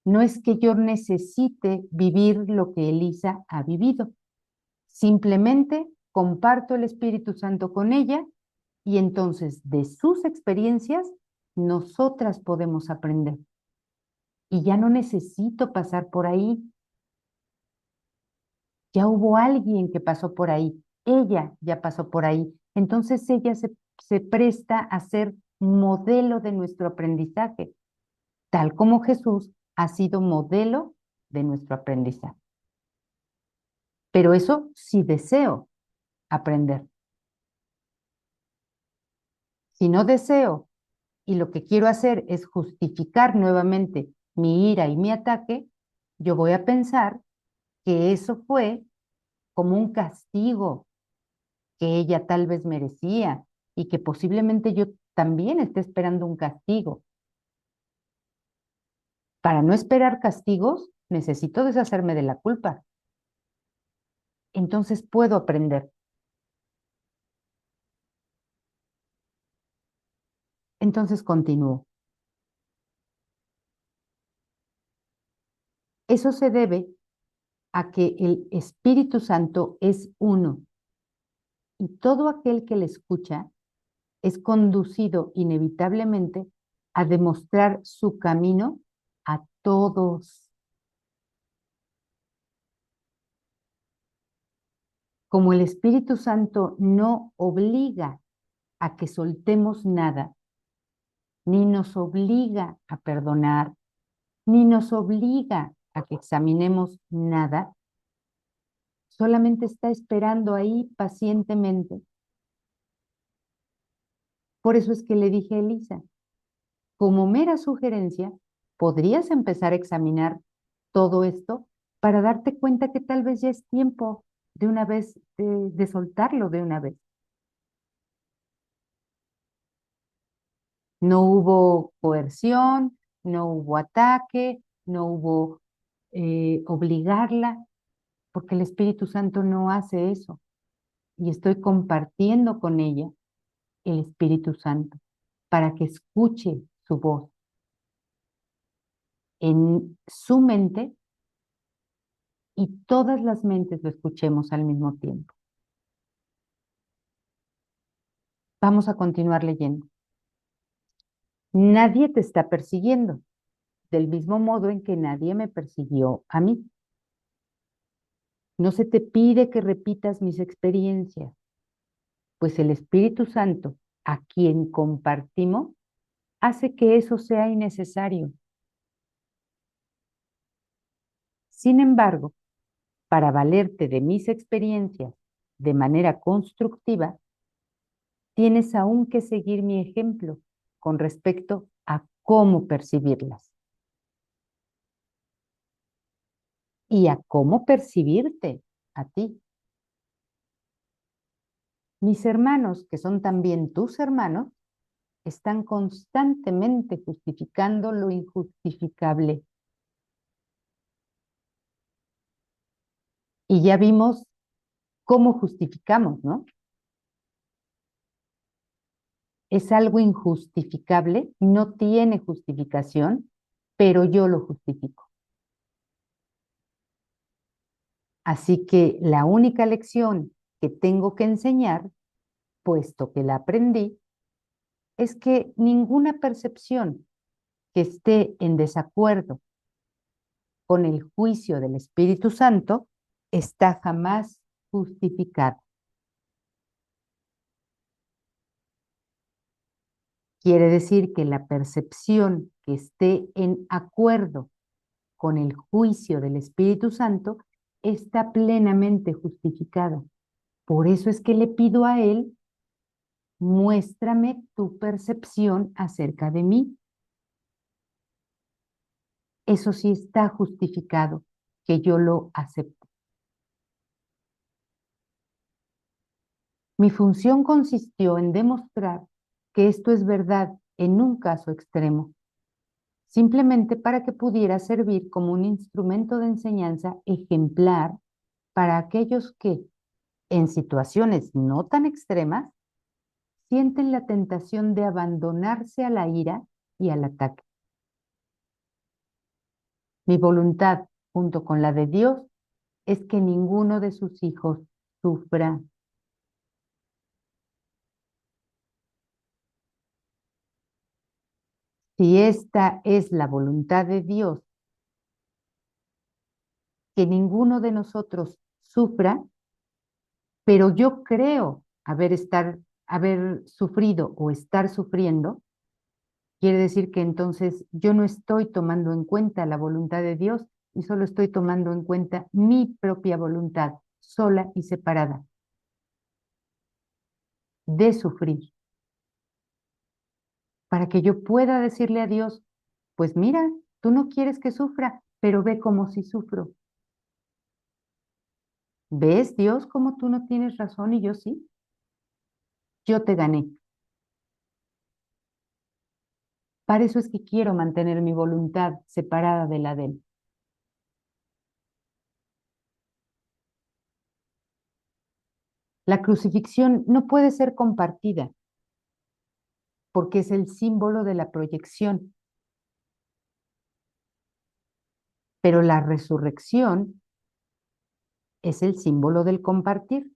No es que yo necesite vivir lo que Elisa ha vivido. Simplemente comparto el Espíritu Santo con ella y entonces de sus experiencias nosotras podemos aprender. Y ya no necesito pasar por ahí. Ya hubo alguien que pasó por ahí. Ella ya pasó por ahí. Entonces ella se presta a ser modelo de nuestro aprendizaje, tal como Jesús ha sido modelo de nuestro aprendizaje. Pero eso sí deseo aprender. Si no deseo y lo que quiero hacer es justificar nuevamente mi ira y mi ataque, yo voy a pensar que eso fue como un castigo que ella tal vez merecía y que posiblemente yo también esté esperando un castigo. Para no esperar castigos, necesito deshacerme de la culpa. Entonces puedo aprender. Entonces continúo. Eso se debe a que el Espíritu Santo es uno y todo aquel que le escucha es conducido inevitablemente a demostrar su camino a todos. Como el Espíritu Santo no obliga a que soltemos nada, ni nos obliga a perdonar, ni nos obliga a que examinemos nada, solamente está esperando ahí pacientemente. Por eso es que le dije a Elisa, como mera sugerencia, podrías empezar a examinar todo esto para darte cuenta que tal vez ya es tiempo de una vez de soltarlo de una vez. No hubo coerción, no hubo ataque, no hubo obligarla, porque el Espíritu Santo no hace eso. Y estoy compartiendo con ella el Espíritu Santo para que escuche su voz en su mente y todas las mentes lo escuchemos al mismo tiempo. Vamos a continuar leyendo. Nadie te está persiguiendo, del mismo modo en que nadie me persiguió a mí. No se te pide que repitas mis experiencias, pues el Espíritu Santo, a quien compartimos, hace que eso sea innecesario. Sin embargo, para valerte de mis experiencias de manera constructiva, tienes aún que seguir mi ejemplo con respecto a cómo percibirlas y a cómo percibirte a ti. Mis hermanos, que son también tus hermanos, están constantemente justificando lo injustificable. Y ya vimos cómo justificamos, ¿no? Es algo injustificable, no tiene justificación, pero yo lo justifico. Así que la única lección que tengo que enseñar, puesto que la aprendí, es que ninguna percepción que esté en desacuerdo con el juicio del Espíritu Santo está jamás justificada. Quiere decir que la percepción que esté en acuerdo con el juicio del Espíritu Santo está plenamente justificada. Por eso es que le pido a Él, muéstrame tu percepción acerca de mí. Eso sí está justificado, que yo lo acepte. Mi función consistió en demostrar que esto es verdad en un caso extremo, simplemente para que pudiera servir como un instrumento de enseñanza ejemplar para aquellos que, en situaciones no tan extremas, sienten la tentación de abandonarse a la ira y al ataque. Mi voluntad, junto con la de Dios, es que ninguno de sus hijos sufra. Si esta es la voluntad de Dios, que ninguno de nosotros sufra, pero yo creo haber sufrido o estar sufriendo, quiere decir que entonces yo no estoy tomando en cuenta la voluntad de Dios y solo estoy tomando en cuenta mi propia voluntad, sola y separada, de sufrir, para que yo pueda decirle a Dios, pues mira, tú no quieres que sufra, pero ve como si sufro. ¿Ves, Dios, cómo tú no tienes razón y yo sí? Yo te gané. Para eso es que quiero mantener mi voluntad separada de la de Él. La crucifixión no puede ser compartida porque es el símbolo de la proyección, pero la resurrección es el símbolo del compartir,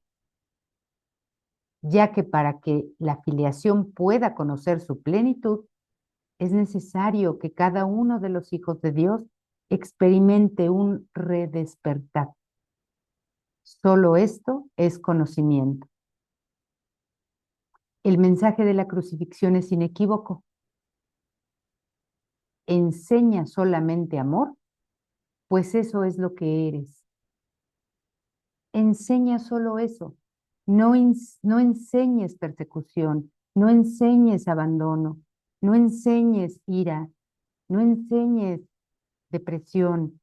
ya que para que la filiación pueda conocer su plenitud, es necesario que cada uno de los hijos de Dios experimente un redespertar. Solo esto es conocimiento. El mensaje de la crucifixión es inequívoco. Enseña solamente amor, pues eso es lo que eres. Enseña solo eso. No enseñes persecución, no enseñes abandono, no enseñes ira, no enseñes depresión.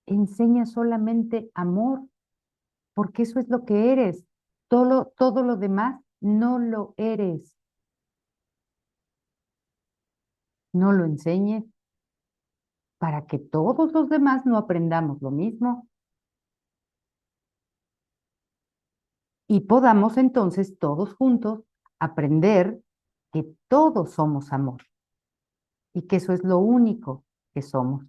Enseña solamente amor, porque eso es lo que eres. Todo lo demás no lo eres. No lo enseñes para que todos los demás no aprendamos lo mismo y podamos entonces todos juntos aprender que todos somos amor y que eso es lo único que somos.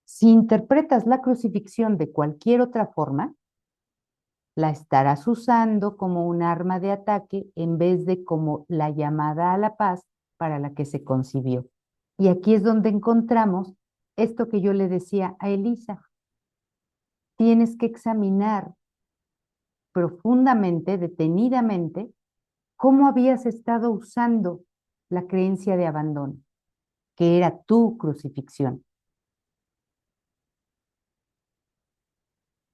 Si interpretas la crucifixión de cualquier otra forma, la estarás usando como un arma de ataque en vez de como la llamada a la paz para la que se concibió. Y aquí es donde encontramos esto que yo le decía a Elisa. Tienes que examinar profundamente, detenidamente, cómo habías estado usando la creencia de abandono, que era tu crucifixión,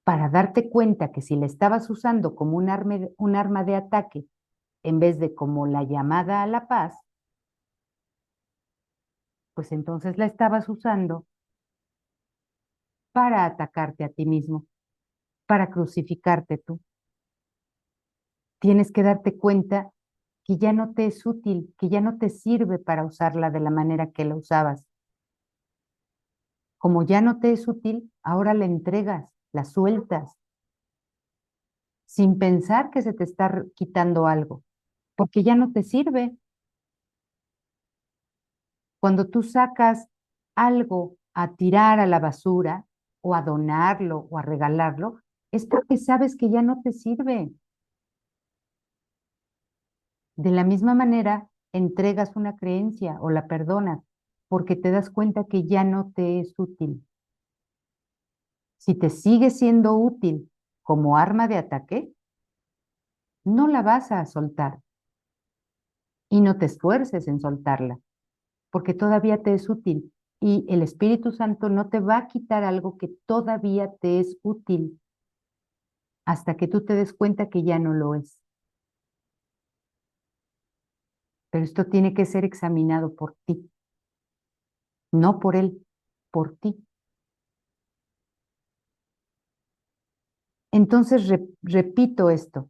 para darte cuenta que si la estabas usando como un arma de ataque en vez de como la llamada a la paz, pues entonces la estabas usando para atacarte a ti mismo, para crucificarte tú. tienes que darte cuenta que ya no te es útil, que ya no te sirve para usarla de la manera que la usabas. Como ya no te es útil, ahora la entregas, la sueltas, sin pensar que se te está quitando algo, porque ya no te sirve. Cuando tú sacas algo a tirar a la basura o a donarlo o a regalarlo, es porque sabes que ya no te sirve. De la misma manera, entregas una creencia o la perdonas porque te das cuenta que ya no te es útil. Si te sigue siendo útil como arma de ataque, no la vas a soltar y no te esfuerces en soltarla, porque todavía te es útil y el Espíritu Santo no te va a quitar algo que todavía te es útil hasta que tú te des cuenta que ya no lo es. Pero esto tiene que ser examinado por ti, no por él, por ti. Entonces, repito esto,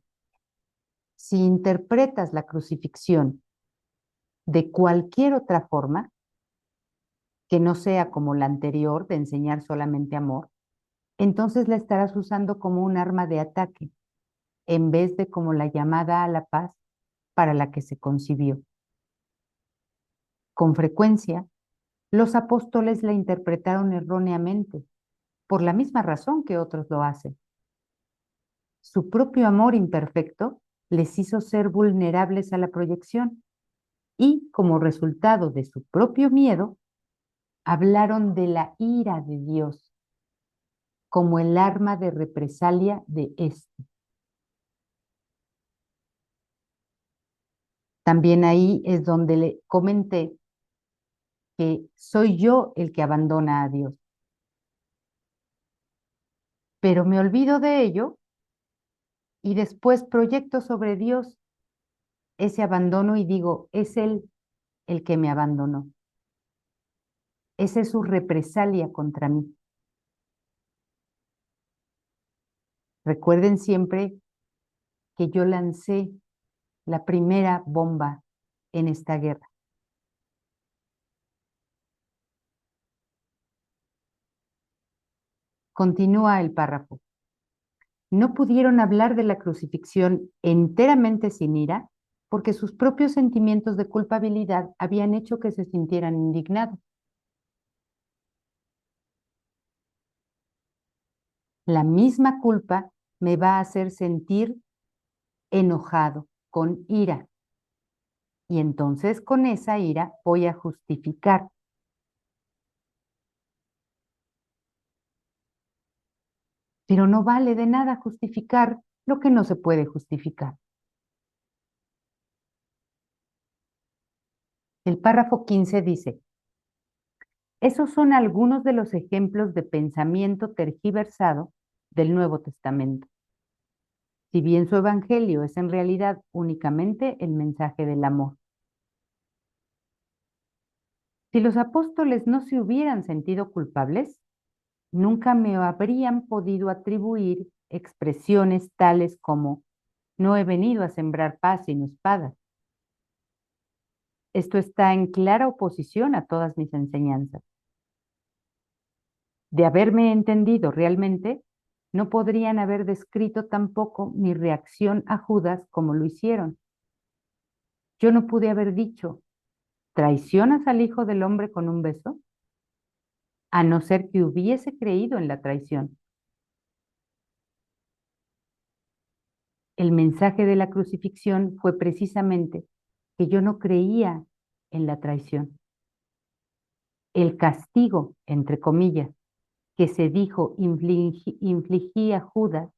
si interpretas la crucifixión de cualquier otra forma, que no sea como la anterior de enseñar solamente amor, entonces la estarás usando como un arma de ataque, en vez de como la llamada a la paz para la que se concibió. Con frecuencia, los apóstoles la interpretaron erróneamente, por la misma razón que otros lo hacen. Su propio amor imperfecto les hizo ser vulnerables a la proyección y, como resultado de su propio miedo, hablaron de la ira de Dios como el arma de represalia de éste. También ahí es donde le comenté que soy yo el que abandona a Dios. Pero me olvido de ello y después proyecto sobre Dios ese abandono y digo, es Él el que me abandonó. Esa es su represalia contra mí. Recuerden siempre que yo lancé la primera bomba en esta guerra. Continúa el párrafo. No pudieron hablar de la crucifixión enteramente sin ira porque sus propios sentimientos de culpabilidad habían hecho que se sintieran indignados. La misma culpa me va a hacer sentir enojado, con ira. Y entonces con esa ira voy a justificar. Pero no vale de nada justificar lo que no se puede justificar. El párrafo 15 dice, esos son algunos de los ejemplos de pensamiento tergiversado del Nuevo Testamento. Si bien su evangelio es en realidad únicamente el mensaje del amor. Si los apóstoles no se hubieran sentido culpables, nunca me habrían podido atribuir expresiones tales como no he venido a sembrar paz sino espadas. Esto está en clara oposición a todas mis enseñanzas. De haberme entendido realmente, no podrían haber descrito tampoco mi reacción a Judas como lo hicieron. Yo no pude haber dicho, ¿traicionas al Hijo del Hombre con un beso? A no ser que hubiese creído en la traición. El mensaje de la crucifixión fue precisamente que yo no creía en la traición. El castigo, entre comillas, que se dijo infligía Judas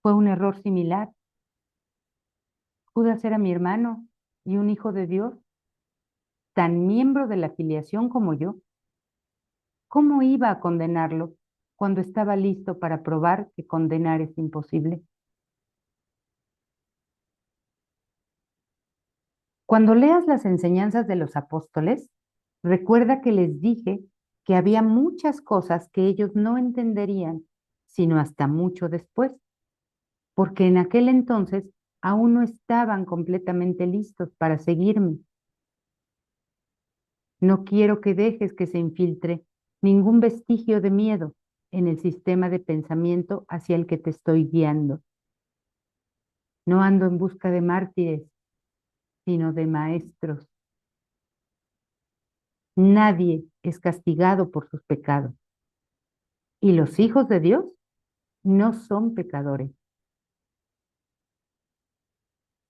fue un error similar. Judas era mi hermano y un hijo de Dios, tan miembro de la filiación como yo. ¿Cómo iba a condenarlo cuando estaba listo para probar que condenar es imposible? Cuando leas las enseñanzas de los apóstoles, recuerda que les dije que había muchas cosas que ellos no entenderían, sino hasta mucho después, porque en aquel entonces aún no estaban completamente listos para seguirme. No quiero que dejes que se infiltre ningún vestigio de miedo en el sistema de pensamiento hacia el que te estoy guiando. No ando en busca de mártires, sino de maestros. Nadie es castigado por sus pecados. Y los hijos de Dios no son pecadores.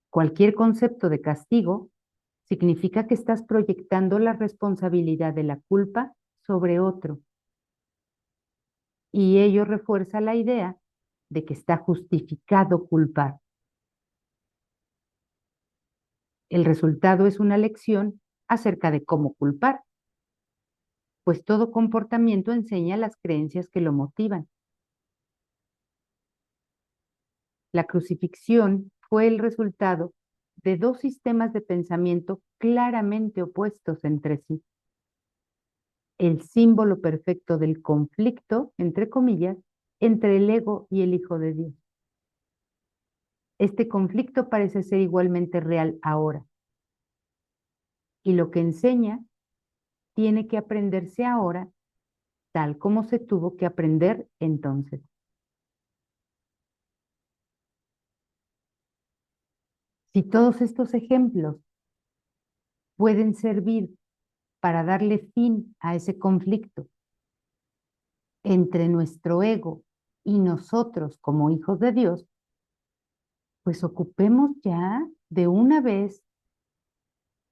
Cualquier concepto de castigo significa que estás proyectando la responsabilidad de la culpa sobre otro. Y ello refuerza la idea de que está justificado culpar. El resultado es una lección acerca de cómo culpar, pues todo comportamiento enseña las creencias que lo motivan. La crucifixión fue el resultado de dos sistemas de pensamiento claramente opuestos entre sí. El símbolo perfecto del conflicto, entre comillas, entre el ego y el Hijo de Dios. Este conflicto parece ser igualmente real ahora. Y lo que enseña tiene que aprenderse ahora tal como se tuvo que aprender entonces. Si todos estos ejemplos pueden servir para darle fin a ese conflicto entre nuestro ego y nosotros como hijos de Dios, pues ocupemos ya de una vez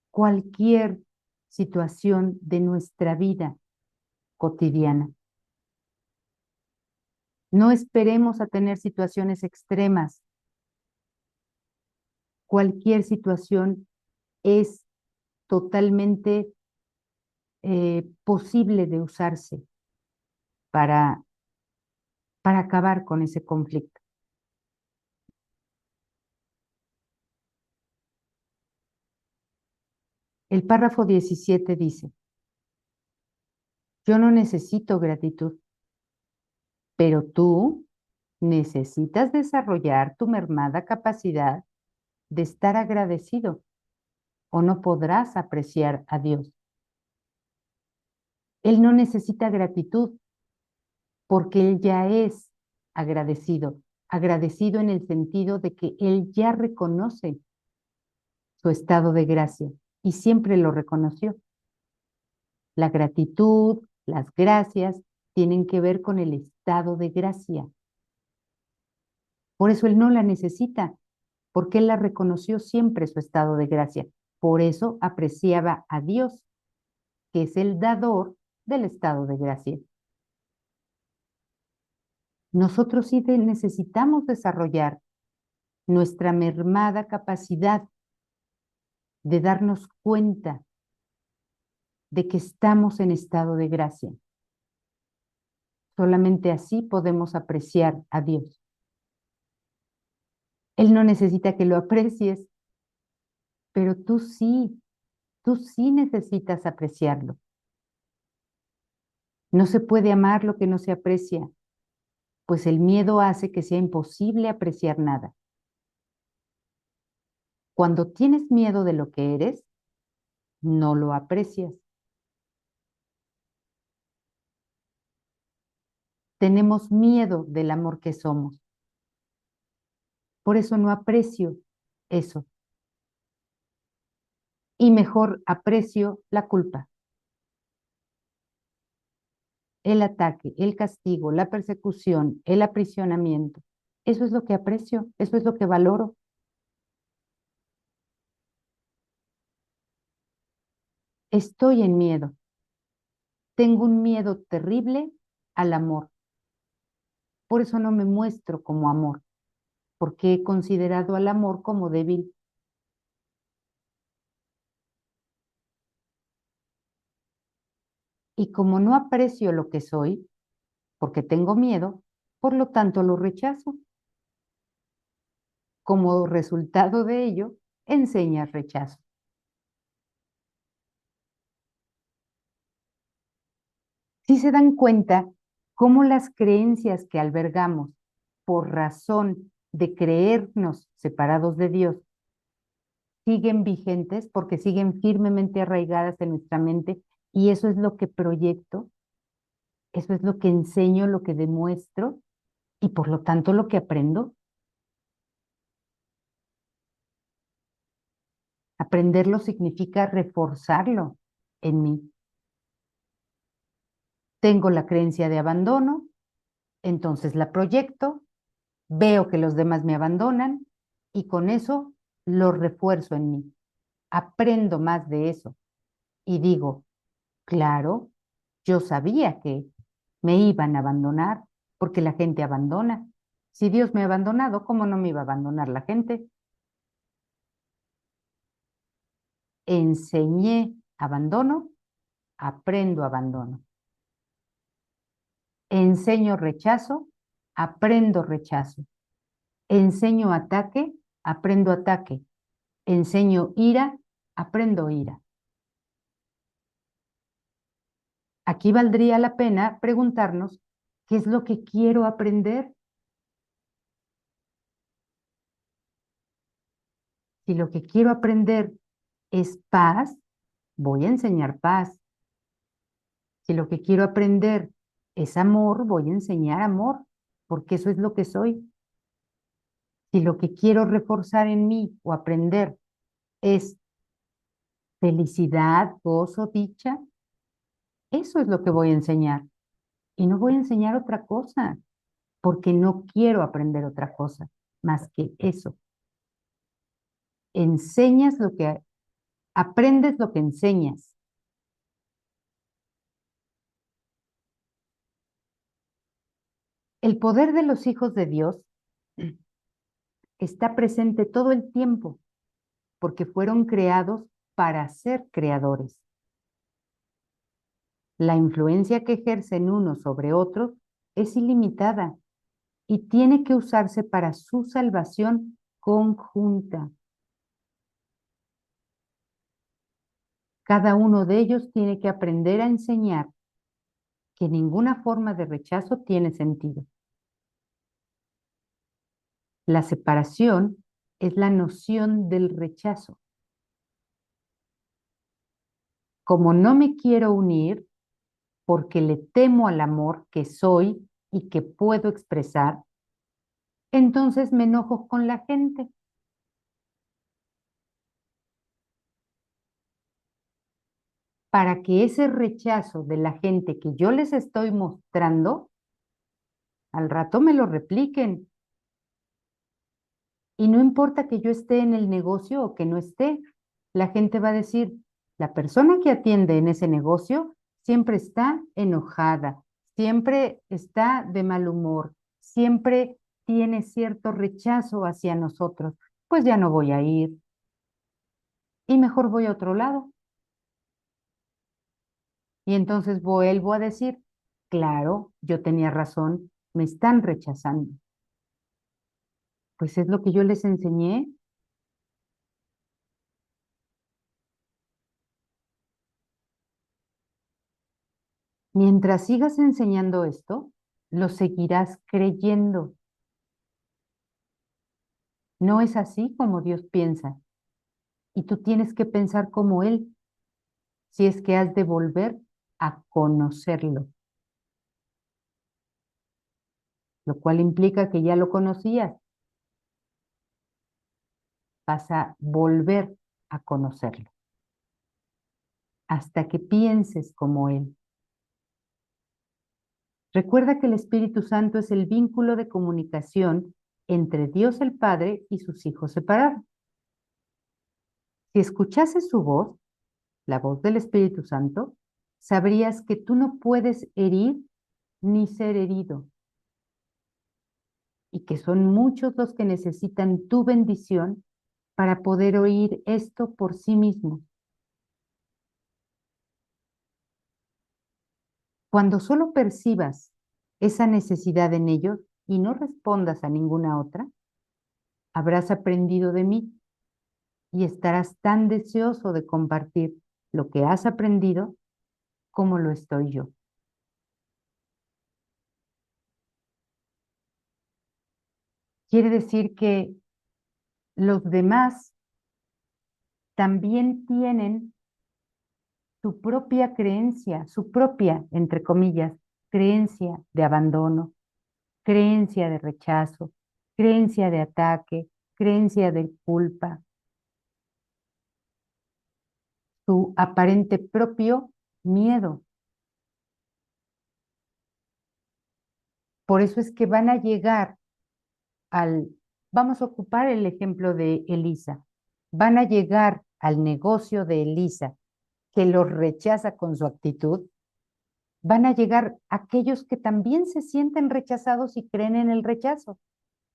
cualquier situación de nuestra vida cotidiana. No esperemos a tener situaciones extremas. Cualquier situación es totalmente posible de usarse para acabar con ese conflicto. El párrafo 17 dice, yo no necesito gratitud, pero tú necesitas desarrollar tu mermada capacidad de estar agradecido o no podrás apreciar a Dios. Él no necesita gratitud porque Él ya es agradecido, agradecido en el sentido de que Él ya reconoce su estado de gracia y siempre lo reconoció. La gratitud, las gracias, tienen que ver con el estado de gracia. Por eso Él no la necesita, porque Él la reconoció siempre su estado de gracia. Por eso apreciaba a Dios, que es el dador del estado de gracia. Nosotros sí necesitamos desarrollar nuestra mermada capacidad de darnos cuenta de que estamos en estado de gracia. Solamente así podemos apreciar a Dios. Él no necesita que lo aprecies, pero tú sí necesitas apreciarlo. No se puede amar lo que no se aprecia, pues el miedo hace que sea imposible apreciar nada. Cuando tienes miedo de lo que eres, no lo aprecias. Tenemos miedo del amor que somos. Por eso no aprecio eso. Y mejor aprecio la culpa, el ataque, el castigo, la persecución, el aprisionamiento. Eso es lo que aprecio, eso es lo que valoro. Estoy en miedo. Tengo un miedo terrible al amor. Por eso no me muestro como amor, porque he considerado al amor como débil. Y como no aprecio lo que soy, porque tengo miedo, por lo tanto lo rechazo. Como resultado de ello, enseñas rechazo. Si se dan cuenta cómo las creencias que albergamos por razón de creernos separados de Dios siguen vigentes porque siguen firmemente arraigadas en nuestra mente y eso es lo que proyecto, eso es lo que enseño, lo que demuestro y por lo tanto lo que aprendo. Aprenderlo significa reforzarlo en mí. Tengo la creencia de abandono, entonces la proyecto, veo que los demás me abandonan y con eso lo refuerzo en mí. Aprendo más de eso y digo, claro, yo sabía que me iban a abandonar porque la gente abandona. Si Dios me ha abandonado, ¿cómo no me iba a abandonar la gente? Enseñé abandono, aprendo abandono. Enseño rechazo, aprendo rechazo. Enseño ataque, aprendo ataque. Enseño ira, aprendo ira. Aquí valdría la pena preguntarnos, ¿qué es lo que quiero aprender? Si lo que quiero aprender es paz, voy a enseñar paz. Si lo que quiero aprender es amor, voy a enseñar amor, porque eso es lo que soy. Si lo que quiero reforzar en mí o aprender es felicidad, gozo, dicha, eso es lo que voy a enseñar. Y no voy a enseñar otra cosa, porque no quiero aprender otra cosa más que eso. Enseñas lo que, aprendes lo que enseñas. El poder de los hijos de Dios está presente todo el tiempo, porque fueron creados para ser creadores. La influencia que ejercen unos sobre otros es ilimitada y tiene que usarse para su salvación conjunta. Cada uno de ellos tiene que aprender a enseñar que ninguna forma de rechazo tiene sentido. La separación es la noción del rechazo. Como no me quiero unir porque le temo al amor que soy y que puedo expresar, entonces me enojo con la gente. Para que ese rechazo de la gente que yo les estoy mostrando, al rato me lo repliquen. Y no importa que yo esté en el negocio o que no esté, la gente va a decir, la persona que atiende en ese negocio siempre está enojada, siempre está de mal humor, siempre tiene cierto rechazo hacia nosotros. Pues ya no voy a ir y mejor voy a otro lado. Y entonces vuelvo a decir, claro, yo tenía razón, me están rechazando. Pues es lo que yo les enseñé. Mientras sigas enseñando esto, lo seguirás creyendo. No es así como Dios piensa. Y tú tienes que pensar como Él, si es que has de volver a conocerlo. Lo cual implica que ya lo conocías. Vas a volver a conocerlo. Hasta que pienses como Él. Recuerda que el Espíritu Santo es el vínculo de comunicación entre Dios el Padre y sus hijos separados. Si escuchases su voz, la voz del Espíritu Santo, sabrías que tú no puedes herir ni ser herido y que son muchos los que necesitan tu bendición para poder oír esto por sí mismos. Cuando solo percibas esa necesidad en ellos y no respondas a ninguna otra, habrás aprendido de mí y estarás tan deseoso de compartir lo que has aprendido como lo estoy yo. quiere decir que los demás también tienen su propia creencia, su propia, entre comillas, creencia de abandono, creencia de rechazo, creencia de ataque, creencia de culpa, su aparente propio miedo. Por eso es que van a llegar vamos a ocupar el ejemplo de Elisa, van a llegar al negocio de Elisa, que los rechaza con su actitud, van a llegar aquellos que también se sienten rechazados y creen en el rechazo,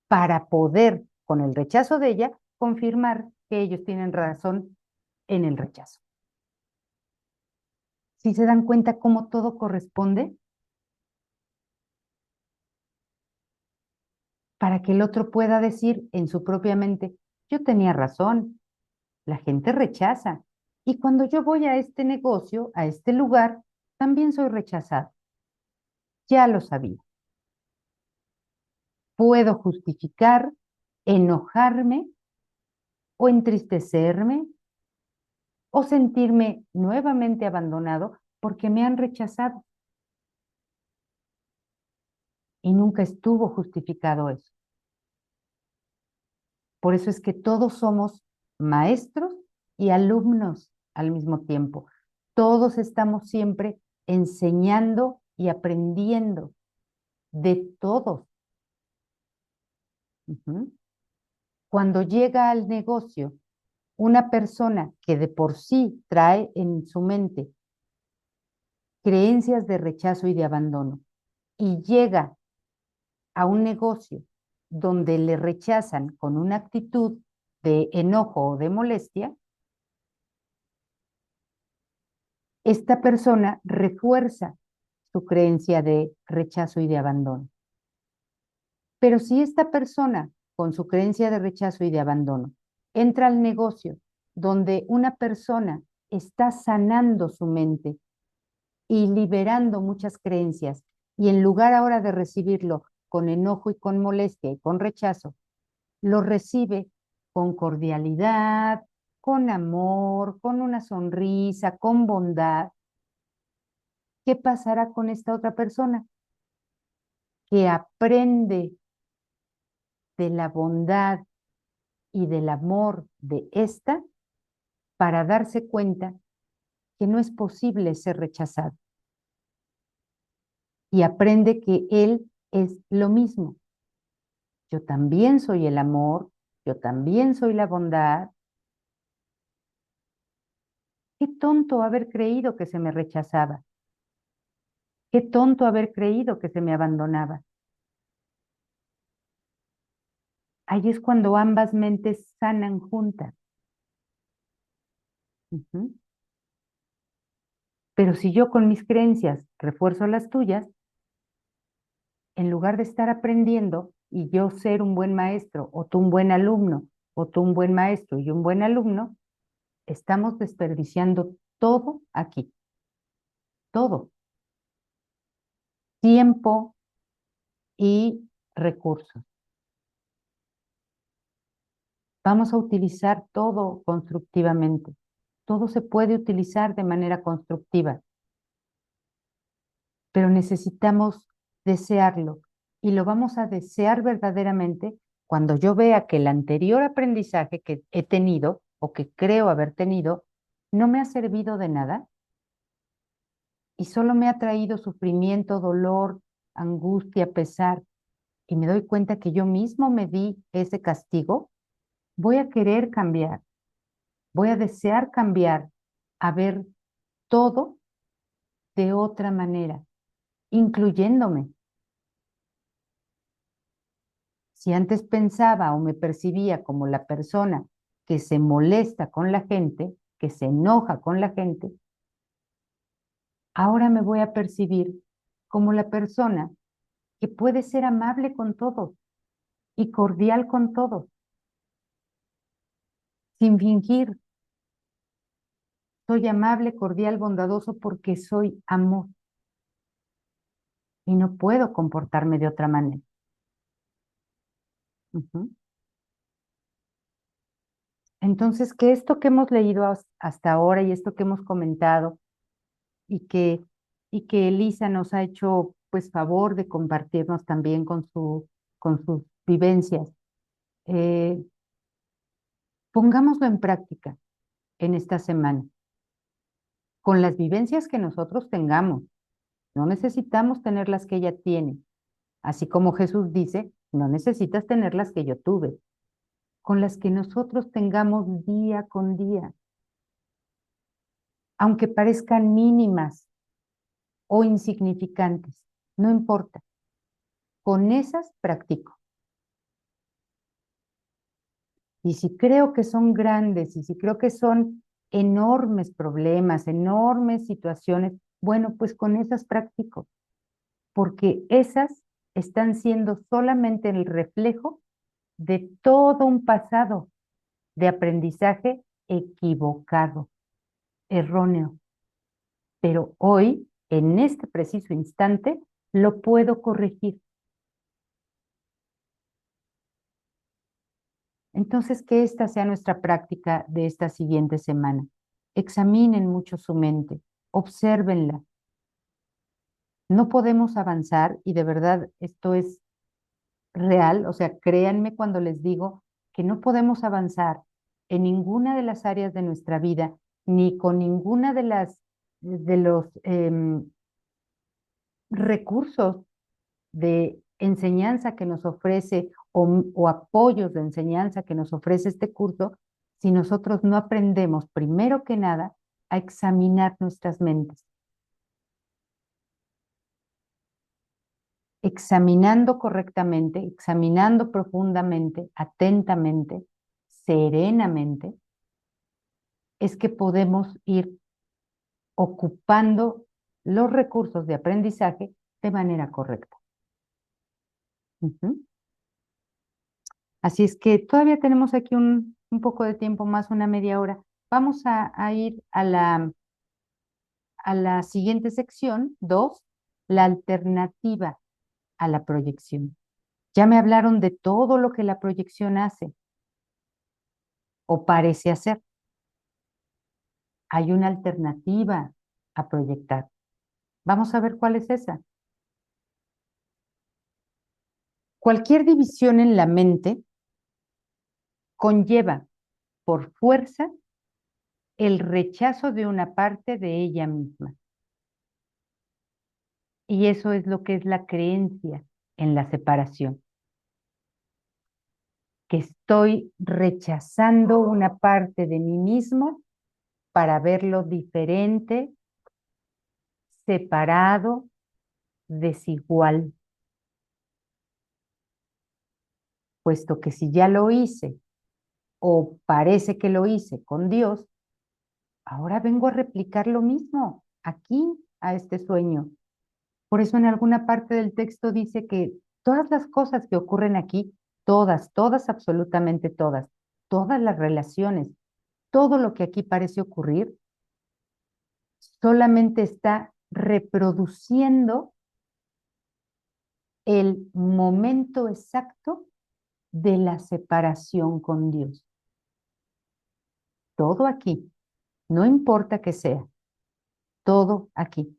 para poder, con el rechazo de ella, confirmar que ellos tienen razón en el rechazo. ¿Sí se dan cuenta cómo todo corresponde? Para que el otro pueda decir en su propia mente, yo tenía razón, la gente rechaza. Y cuando yo voy a este negocio, a este lugar, también soy rechazado. Ya lo sabía. Puedo justificar, enojarme o entristecerme o sentirme nuevamente abandonado porque me han rechazado. Y nunca estuvo justificado eso. Por eso es que todos somos maestros y alumnos al mismo tiempo. Todos estamos siempre enseñando y aprendiendo de todos. Cuando llega al negocio una persona que de por sí trae en su mente creencias de rechazo y de abandono y llega a un negocio donde le rechazan con una actitud de enojo o de molestia, esta persona refuerza su creencia de rechazo y de abandono. Pero si esta persona, con su creencia de rechazo y de abandono, entra al negocio donde una persona está sanando su mente y liberando muchas creencias, y en lugar ahora de recibirlo con enojo y con molestia y con rechazo, lo recibe con cordialidad, con amor, con una sonrisa, con bondad, ¿qué pasará con esta otra persona? Que aprende de la bondad y del amor de esta para darse cuenta que no es posible ser rechazado. Y aprende que él es lo mismo. Yo también soy el amor, yo también soy la bondad. Qué tonto haber creído que se me rechazaba. Qué tonto haber creído que se me abandonaba. Ahí es cuando ambas mentes sanan juntas. Pero si yo con mis creencias refuerzo las tuyas, en lugar de estar aprendiendo y yo ser un buen maestro, o tú un buen alumno, o tú un buen maestro y un buen alumno, estamos desperdiciando todo aquí. Todo. Tiempo y recursos. Vamos a utilizar todo constructivamente. Todo se puede utilizar de manera constructiva, pero necesitamos desearlo, y lo vamos a desear verdaderamente cuando yo vea que el anterior aprendizaje que he tenido o que creo haber tenido no me ha servido de nada y solo me ha traído sufrimiento, dolor, angustia, pesar, y me doy cuenta que yo mismo me di ese castigo. Voy a querer cambiar, voy a desear cambiar, a ver todo de otra manera, incluyéndome. Si antes pensaba o me percibía como la persona que se molesta con la gente, que se enoja con la gente, ahora me voy a percibir como la persona que puede ser amable con todos y cordial con todos, sin fingir. Soy amable, cordial, bondadoso porque soy amor y no puedo comportarme de otra manera. Ujú. Entonces, que esto que hemos leído hasta ahora y esto que hemos comentado y que Elisa nos ha hecho pues favor de compartirnos también con sus vivencias, eh, pongámoslo en práctica en esta semana, con las vivencias que nosotros tengamos. No necesitamos tener las que ella tiene. Así como Jesús dice, no necesitas tener las que yo tuve, con las que nosotros tengamos día con día, aunque parezcan mínimas o insignificantes, no importa, con esas practico. Y si creo que son grandes y si creo que son enormes problemas, enormes situaciones, bueno, pues con esas practico, porque esas están siendo solamente el reflejo de todo un pasado de aprendizaje equivocado, erróneo. Pero hoy, en este preciso instante, lo puedo corregir. Entonces, que esta sea nuestra práctica de esta siguiente semana. Examinen mucho su mente, obsérvenla. No podemos avanzar, y de verdad esto es real, o sea, créanme cuando les digo que no podemos avanzar en ninguna de las áreas de nuestra vida, ni con ninguna de los recursos de enseñanza que nos ofrece o apoyos de enseñanza que nos ofrece este curso, si nosotros no aprendemos primero que nada a examinar nuestras mentes. Examinando correctamente, examinando profundamente, atentamente, serenamente, es que podemos ir ocupando los recursos de aprendizaje de manera correcta. Ujú. Así es que todavía tenemos aquí un poco de tiempo más, una media hora. Vamos a ir a la siguiente sección, 2, la alternativa a la proyección. Ya me hablaron de todo lo que la proyección hace o parece hacer. Hay una alternativa a proyectar. Vamos a ver cuál es esa. Cualquier división en la mente conlleva por fuerza el rechazo de una parte de ella misma. Y eso es lo que es la creencia en la separación. Que estoy rechazando una parte de mí mismo para verlo diferente, separado, desigual. Puesto que si ya lo hice o parece que lo hice con Dios, ahora vengo a replicar lo mismo aquí, a este sueño. Por eso en alguna parte del texto dice que todas las cosas que ocurren aquí, todas, absolutamente todas las relaciones, todo lo que aquí parece ocurrir, solamente está reproduciendo el momento exacto de la separación con Dios. Todo aquí, no importa que sea, todo aquí.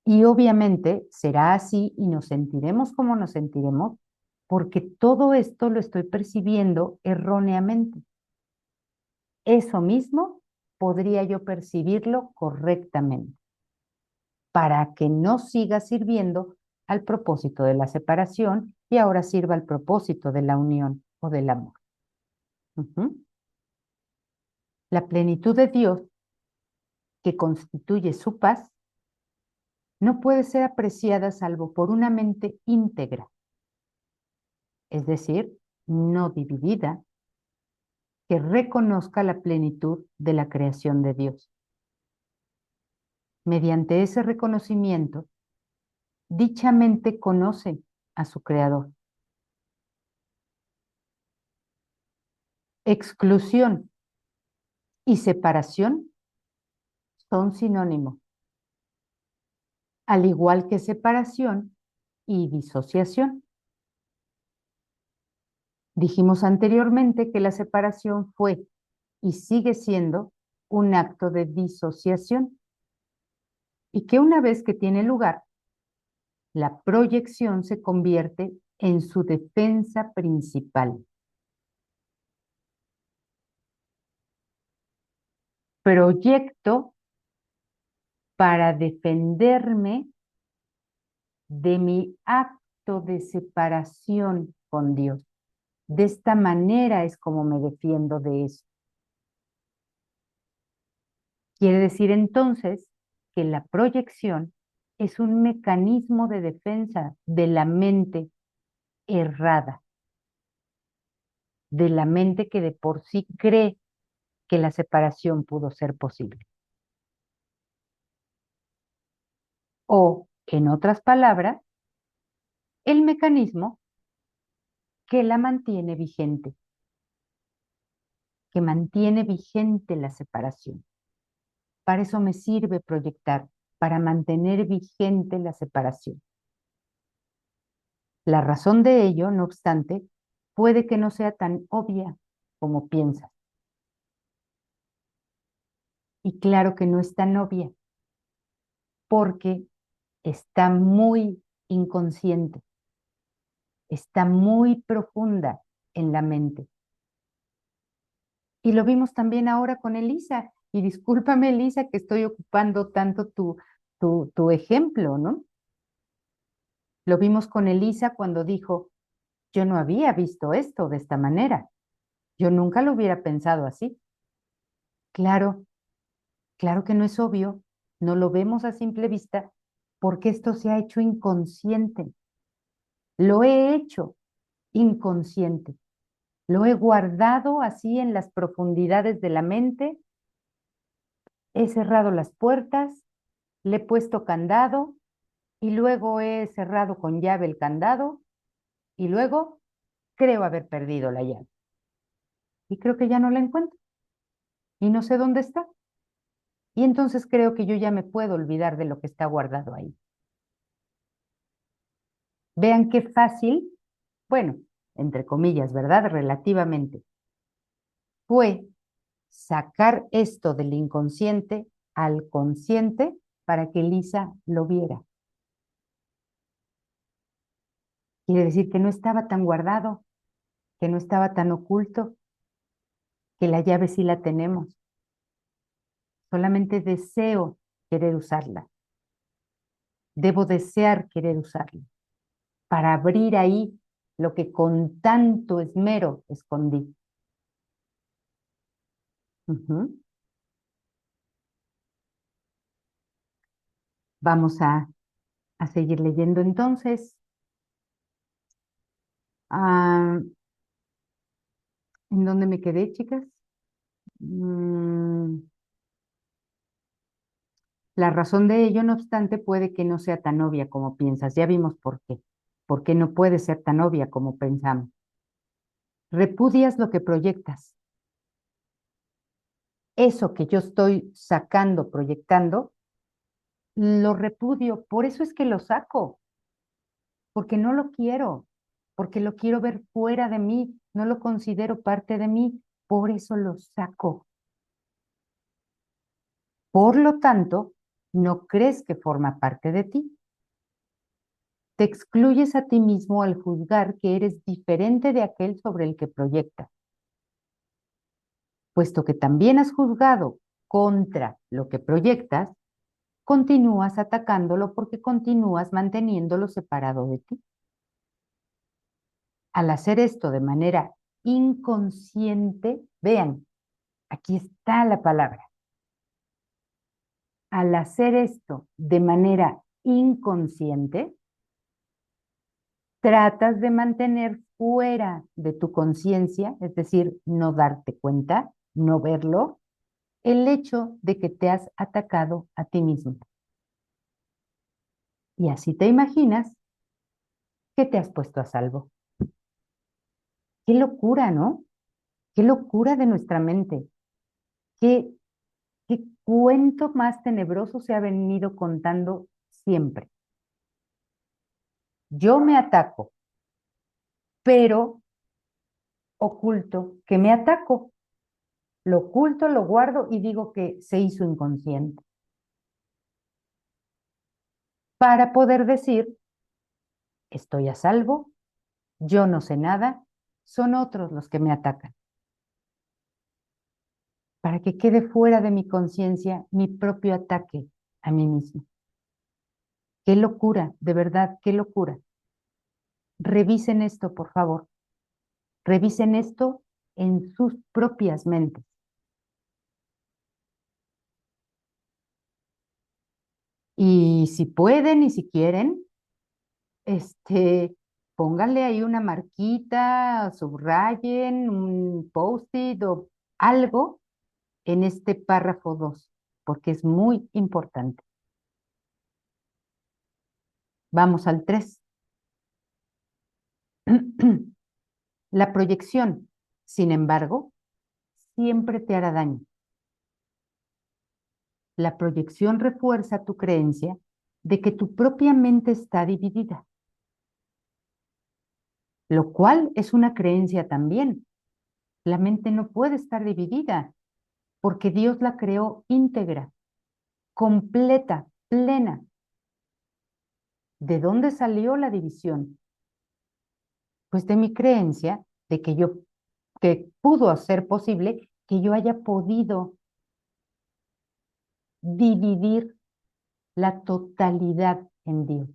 Y obviamente será así y nos sentiremos como nos sentiremos porque todo esto lo estoy percibiendo erróneamente. Eso mismo podría yo percibirlo correctamente para que no siga sirviendo al propósito de la separación y ahora sirva al propósito de la unión o del amor. La plenitud de Dios, que constituye su paz, no puede ser apreciada salvo por una mente íntegra, es decir, no dividida, que reconozca la plenitud de la creación de Dios. Mediante ese reconocimiento, dicha mente conoce a su Creador. Exclusión y separación son sinónimos, al igual que separación y disociación. Dijimos anteriormente que la separación fue y sigue siendo un acto de disociación y que una vez que tiene lugar, la proyección se convierte en su defensa principal. Proyecto para defenderme de mi acto de separación con Dios. De esta manera es como me defiendo de eso. Quiere decir entonces que la proyección es un mecanismo de defensa de la mente errada, de la mente que de por sí cree que la separación pudo ser posible. O, en otras palabras, el mecanismo que la mantiene vigente, que mantiene vigente la separación. Para eso me sirve proyectar, para mantener vigente la separación. La razón de ello, no obstante, puede que no sea tan obvia como piensas. Y claro que no es tan obvia, porque está muy inconsciente, está muy profunda en la mente. Y lo vimos también ahora con Elisa. Y discúlpame, Elisa, que estoy ocupando tanto tu ejemplo, ¿no? Lo vimos con Elisa cuando dijo, yo no había visto esto de esta manera. Yo nunca lo hubiera pensado así. Claro, claro que no es obvio, no lo vemos a simple vista, porque esto se ha hecho inconsciente. Lo he hecho inconsciente. Lo he guardado así en las profundidades de la mente. He cerrado las puertas, le he puesto candado y luego he cerrado con llave el candado y luego creo haber perdido la llave. Y creo que ya no la encuentro y no sé dónde está. Y entonces creo que yo ya me puedo olvidar de lo que está guardado ahí. Vean qué fácil, bueno, entre comillas, ¿verdad? Relativamente, fue sacar esto del inconsciente al consciente para que Lisa lo viera. Quiere decir que no estaba tan guardado, que no estaba tan oculto, que la llave sí la tenemos. Solamente deseo querer usarla. Debo desear querer usarla para abrir ahí lo que con tanto esmero escondí. Vamos a seguir leyendo entonces. Ah, ¿en dónde me quedé, chicas? La razón de ello, no obstante, puede que no sea tan obvia como piensas. Ya vimos por qué. ¿Por qué no puede ser tan obvia como pensamos? Repudias lo que proyectas. Eso que yo estoy sacando, proyectando, lo repudio. Por eso es que lo saco. Porque no lo quiero. Porque lo quiero ver fuera de mí. No lo considero parte de mí. Por eso lo saco. Por lo tanto, no crees que forma parte de ti. Te excluyes a ti mismo al juzgar que eres diferente de aquel sobre el que proyectas. Puesto que también has juzgado contra lo que proyectas, continúas atacándolo porque continúas manteniéndolo separado de ti. Al hacer esto de manera inconsciente, vean, aquí está la palabra. Al hacer esto de manera inconsciente, tratas de mantener fuera de tu conciencia, es decir, no darte cuenta, no verlo, el hecho de que te has atacado a ti mismo. Y así te imaginas que te has puesto a salvo. Qué locura, ¿no? Qué locura de nuestra mente. Qué cuento más tenebroso se ha venido contando siempre. Yo me ataco, pero oculto que me ataco. Lo oculto, lo guardo y digo que se hizo inconsciente. Para poder decir, estoy a salvo, yo no sé nada, son otros los que me atacan. Para que quede fuera de mi conciencia mi propio ataque a mí mismo. Qué locura, de verdad, qué locura. Revisen esto, por favor. Revisen esto en sus propias mentes. Y si pueden y si quieren, pónganle ahí una marquita, subrayen un post-it o algo en este párrafo 2, porque es muy importante. Vamos al 3. La proyección, sin embargo, siempre te hará daño. La proyección refuerza tu creencia de que tu propia mente está dividida, lo cual es una creencia también. La mente no puede estar dividida porque Dios la creó íntegra, completa, plena. ¿De dónde salió la división? Pues de mi creencia de que pudo ser posible que yo haya podido dividir la totalidad en Dios.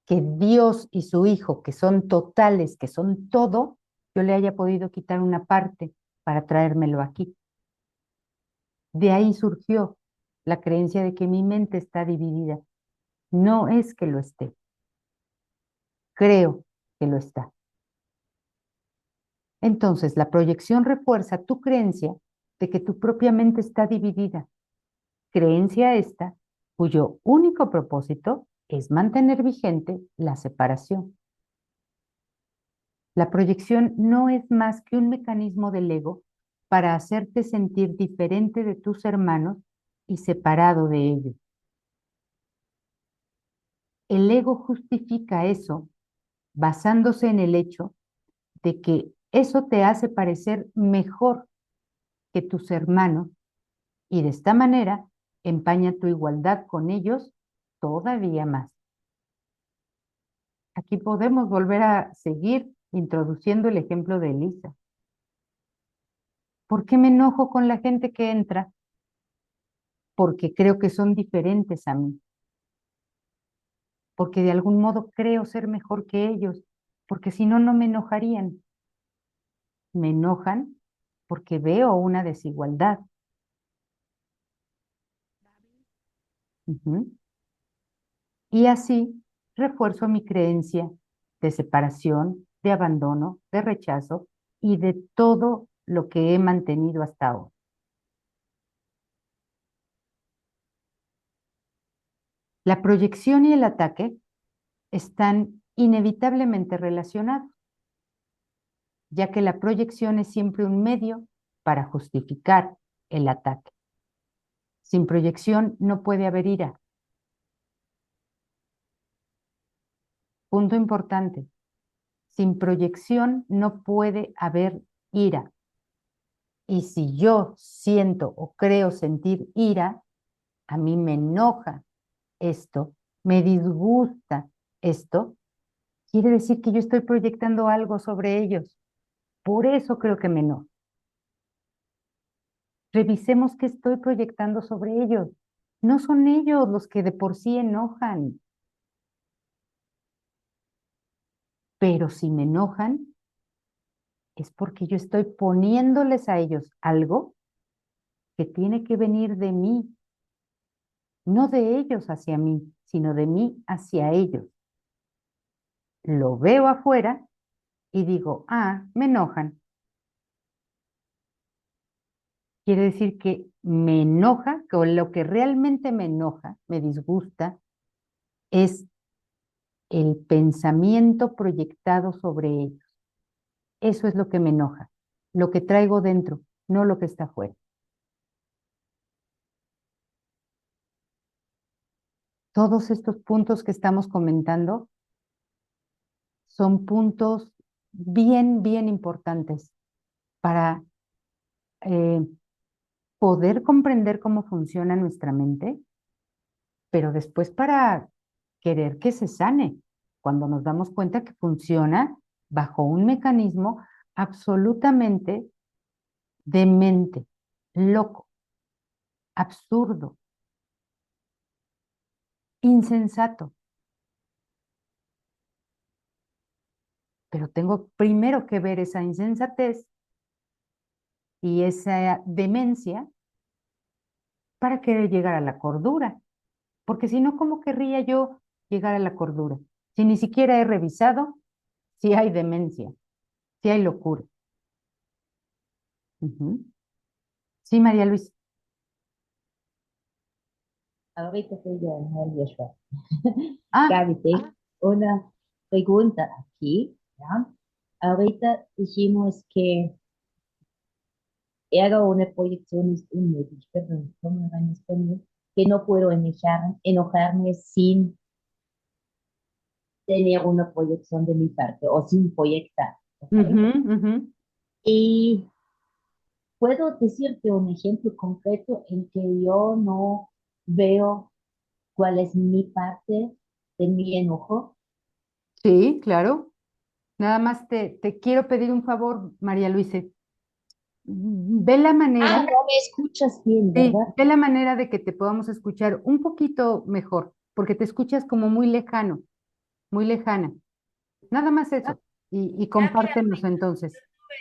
Que Dios y su Hijo, que son totales, que son todo, yo le haya podido quitar una parte para traérmelo aquí. De ahí surgió la creencia de que mi mente está dividida. No es que lo esté. Creo que lo está. Entonces, la proyección refuerza tu creencia de que tu propia mente está dividida. Creencia esta cuyo único propósito es mantener vigente la separación. La proyección no es más que un mecanismo del ego para hacerte sentir diferente de tus hermanos y separado de ellos. El ego justifica eso basándose en el hecho de que eso te hace parecer mejor que tus hermanos y de esta manera empaña tu igualdad con ellos todavía más. Aquí podemos volver a seguir introduciendo el ejemplo de Elisa. ¿Por qué me enojo con la gente que entra? Porque creo que son diferentes a mí, porque de algún modo creo ser mejor que ellos, porque si no, no me enojarían. Me enojan porque veo una desigualdad. Ujú. Y así refuerzo mi creencia de separación, de abandono, de rechazo y de todo lo que he mantenido hasta ahora. La proyección y el ataque están inevitablemente relacionados, ya que la proyección es siempre un medio para justificar el ataque. Sin proyección no puede haber ira. Punto importante. Sin proyección no puede haber ira. Y si yo siento o creo sentir ira, a mí me enoja esto, me disgusta esto, quiere decir que yo estoy proyectando algo sobre ellos. Por eso creo que me enoja. Revisemos qué estoy proyectando sobre ellos. No son ellos los que de por sí enojan, pero si me enojan es porque yo estoy poniéndoles a ellos algo que tiene que venir de mí, no de ellos hacia mí, sino de mí hacia ellos. Lo veo afuera y digo, ah, me enojan. Quiere decir que me enoja, que lo que realmente me enoja, me disgusta, es el pensamiento proyectado sobre ellos. Eso es lo que me enoja, lo que traigo dentro, no lo que está afuera. Todos estos puntos que estamos comentando son puntos bien, bien importantes para eh, poder comprender cómo funciona nuestra mente, pero después para querer que se sane, cuando nos damos cuenta que funciona bajo un mecanismo absolutamente demente, loco, absurdo, insensato. Pero tengo primero que ver esa insensatez y esa demencia para querer llegar a la cordura. Porque si no, ¿cómo querría yo llegar a la cordura? Si ni siquiera he revisado si hay demencia, si hay locura. Ujú. Sí, María Luisa. Ahorita estoy yo, Joshua. Ah, Gaby, tengo una pregunta aquí, ¿ya? Ahorita dijimos que era una proyección, perdón, ¿cómo era en español? Que no puedo enojarme sin tener una proyección de mi parte o sin proyectar, ¿ok? ujú, ujú. Y puedo decirte un ejemplo concreto en que yo no veo cuál es mi parte de mi enojo. Sí, claro. Nada más te quiero pedir un favor, María Luisa. Ve la manera, No me escuchas bien, sí, ¿verdad? ve la manera de que te podamos escuchar un poquito mejor, porque te escuchas como muy lejano, muy lejana. Nada más eso. Y Creo que compártenos entonces.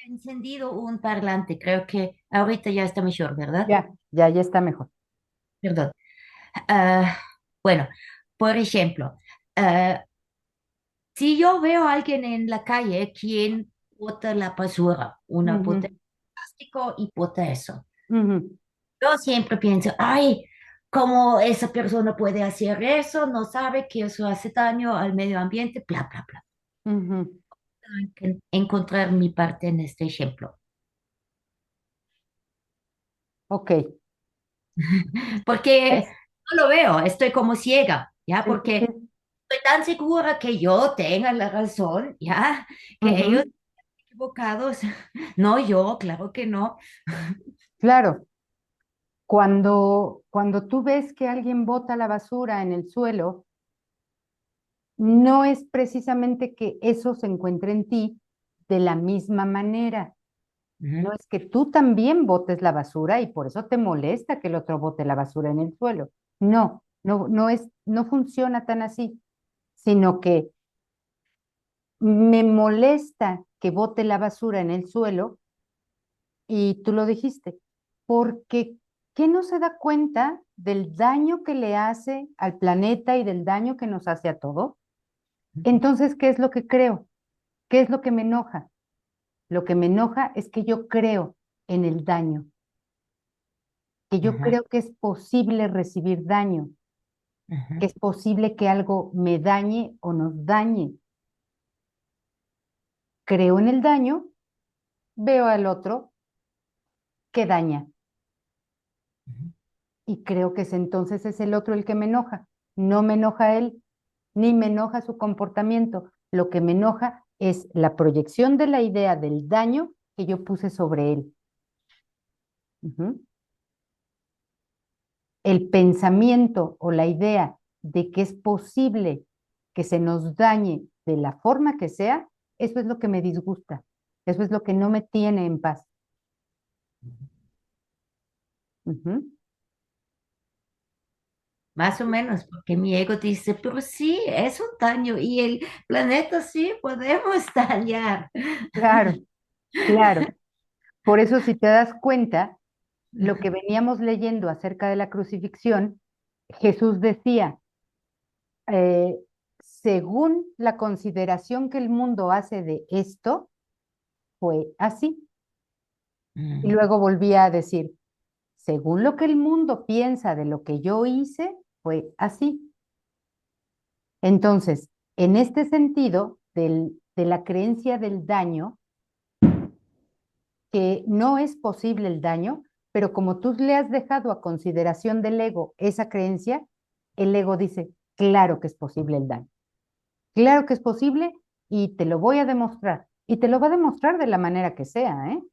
he encendido un parlante, creo que ahorita ya está mejor, ¿verdad? Ya está mejor. Perdón. Ah, bueno, por ejemplo, ah, si yo veo a alguien en la calle quien bota la basura, una botella Ujú, de plástico y bota eso, ujú, yo siempre pienso, ay, ¿cómo esa persona puede hacer eso? No sabe que eso hace daño al medio ambiente, bla, bla, bla. ujú. Tengo que encontrar mi parte en este ejemplo. Ok. Porque Es- no lo veo, estoy como ciega, ¿ya? sí, sí, Porque sí. estoy tan segura que yo tenga la razón, ¿ya? Que ellos Ujú. están equivocados. No yo, claro que no. Claro, cuando tú ves que alguien bota la basura en el suelo, no es precisamente que eso se encuentre en ti de la misma manera. No Ujú, es que tú también botes la basura y por eso te molesta que el otro bote la basura en el suelo. No, no funciona tan así, sino que me molesta que bote la basura en el suelo y tú lo dijiste, porque ¿qué no se da cuenta del daño que le hace al planeta y del daño que nos hace a todo? Entonces, ¿qué es lo que creo? ¿Qué es lo que me enoja? Lo que me enoja es que yo creo en el daño, que yo ajá, creo que es posible recibir daño, que ajá, es posible que algo me dañe o nos dañe. Creo en el daño, veo al otro que daña y creo que entonces es el otro el que me enoja. No me enoja él, ni me enoja su comportamiento. Lo que me enoja es la proyección de la idea del daño que yo puse sobre él. Ujú. El pensamiento o la idea de que es posible que se nos dañe de la forma que sea, eso es lo que me disgusta. Eso es lo que no me tiene en paz. Ujú. más o menos, porque mi ego dice, pero sí, es un daño y el planeta sí podemos dañar. Claro, claro. Por eso, si te das cuenta, lo que veníamos leyendo acerca de la crucifixión, Jesús decía, eh, según la consideración que el mundo hace de esto, fue así. Y Mm, luego volvía a decir, según lo que el mundo piensa de lo que yo hice, fue así. Entonces, en este sentido de la creencia del daño, que no es posible el daño, pero como tú le has dejado a consideración del ego esa creencia, el ego dice, claro que es posible el daño, claro que es posible y te lo voy a demostrar. Y te lo va a demostrar de la manera que sea, ¿eh?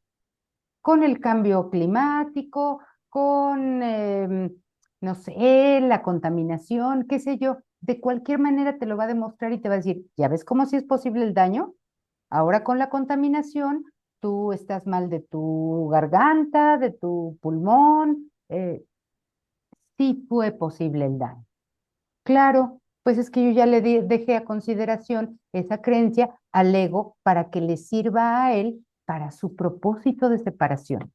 Con el cambio climático, con, no sé, la contaminación, qué sé yo. De cualquier manera te lo va a demostrar y te va a decir, ¿ya ves cómo sí es posible el daño? Ahora con la contaminación, tú estás mal de tu garganta, de tu pulmón, sí fue posible el daño. Claro, pues es que yo ya dejé a consideración esa creencia al ego para que le sirva a él para su propósito de separación.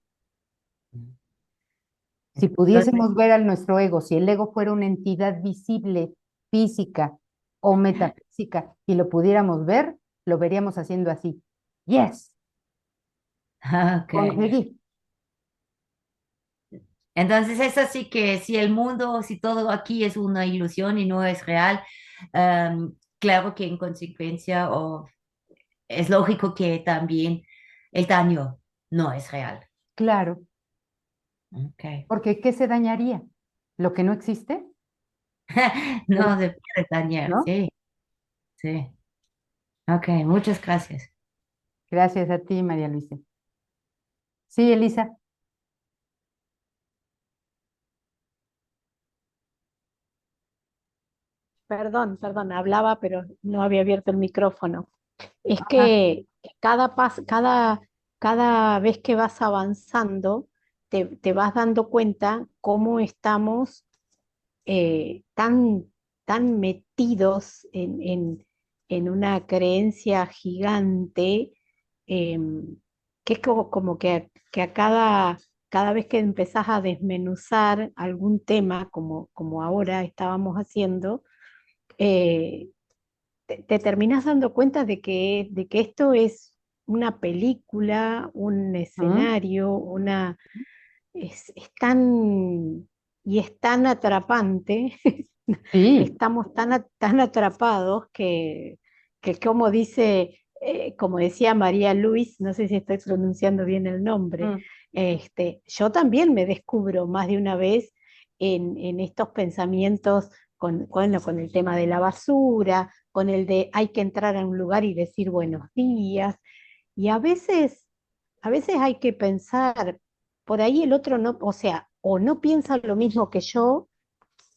Si Entonces, pudiésemos ver a nuestro ego, si el ego fuera una entidad visible, física o metafísica, y lo pudiéramos ver, lo veríamos haciendo así. Yes, ok. conseguí. Entonces es así que si el mundo, si todo aquí es una ilusión y no es real, claro que en consecuencia es lógico que también el daño no es real. Claro, Okay. porque ¿qué se dañaría? ¿Lo que no existe? No se puede dañar, ¿No? sí, sí. Ok, muchas gracias. Gracias a ti, María Luisa. Sí, Elisa. Perdón, hablaba, pero no había abierto el micrófono. Es Ah, que cada vez que vas avanzando, te vas dando cuenta cómo estamos tan metidos en una creencia gigante, que es como que cada vez que empezás a desmenuzar algún tema, como ahora estábamos haciendo, eh, te terminas dando cuenta de que esto es una película, un ¿mm? escenario, es tan, y es tan atrapante, Sí. estamos tan atrapados que como dice, como decía María Luis, no sé si estoy pronunciando bien el nombre, Mm. yo también me descubro más de una vez en estos pensamientos bueno, con el tema de la basura, con el de hay que entrar a un lugar y decir buenos días, y a veces hay que pensar, por ahí el otro no, o sea, o no piensa lo mismo que yo,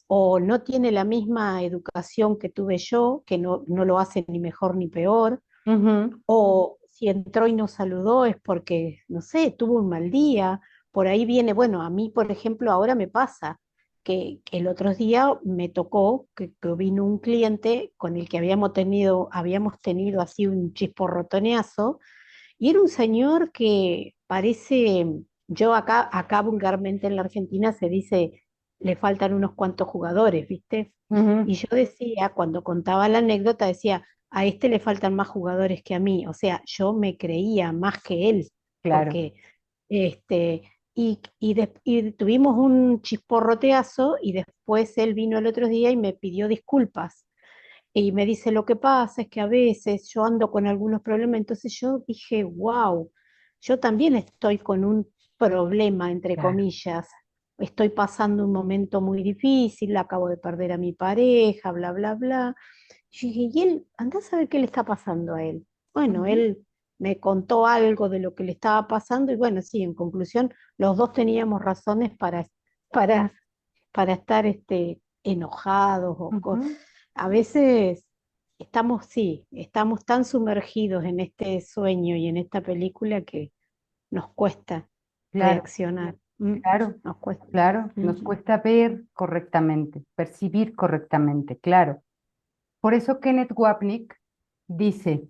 o no tiene la misma educación que tuve yo, que no lo hace ni mejor ni peor, Ujú. o si entró y no saludó es porque, no sé, tuvo un mal día. Por ahí viene, bueno, a mí, por ejemplo, ahora me pasa que el otro día me tocó que vino un cliente con el que habíamos tenido así un chisporrotoneazo, y era un señor que parece, yo acá vulgarmente en la Argentina se dice, le faltan unos cuantos jugadores, ¿viste? Ujú. Y yo decía, cuando contaba la anécdota, decía, a este le faltan más jugadores que a mí. O sea, yo me creía más que él, Claro. porque, y tuvimos un chisporroteazo y después él vino el otro día y me pidió disculpas. Y me dice, lo que pasa es que a veces yo ando con algunos problemas. Entonces yo dije, wow, yo también estoy con un problema, entre Claro. comillas. Estoy pasando un momento muy difícil, acabo de perder a mi pareja, bla, bla, bla. Yo dije, y él, anda a saber qué le está pasando a él. Bueno, Ujú. él me contó algo de lo que le estaba pasando y bueno, sí, en conclusión, los dos teníamos razones para, para estar enojados Ujú. a veces estamos tan sumergidos en este sueño y en esta película que nos cuesta Claro, reaccionar. claro, Nos cuesta. claro. Nos Ujú. cuesta ver correctamente, percibir correctamente, claro. Por eso Kenneth Wapnick dice,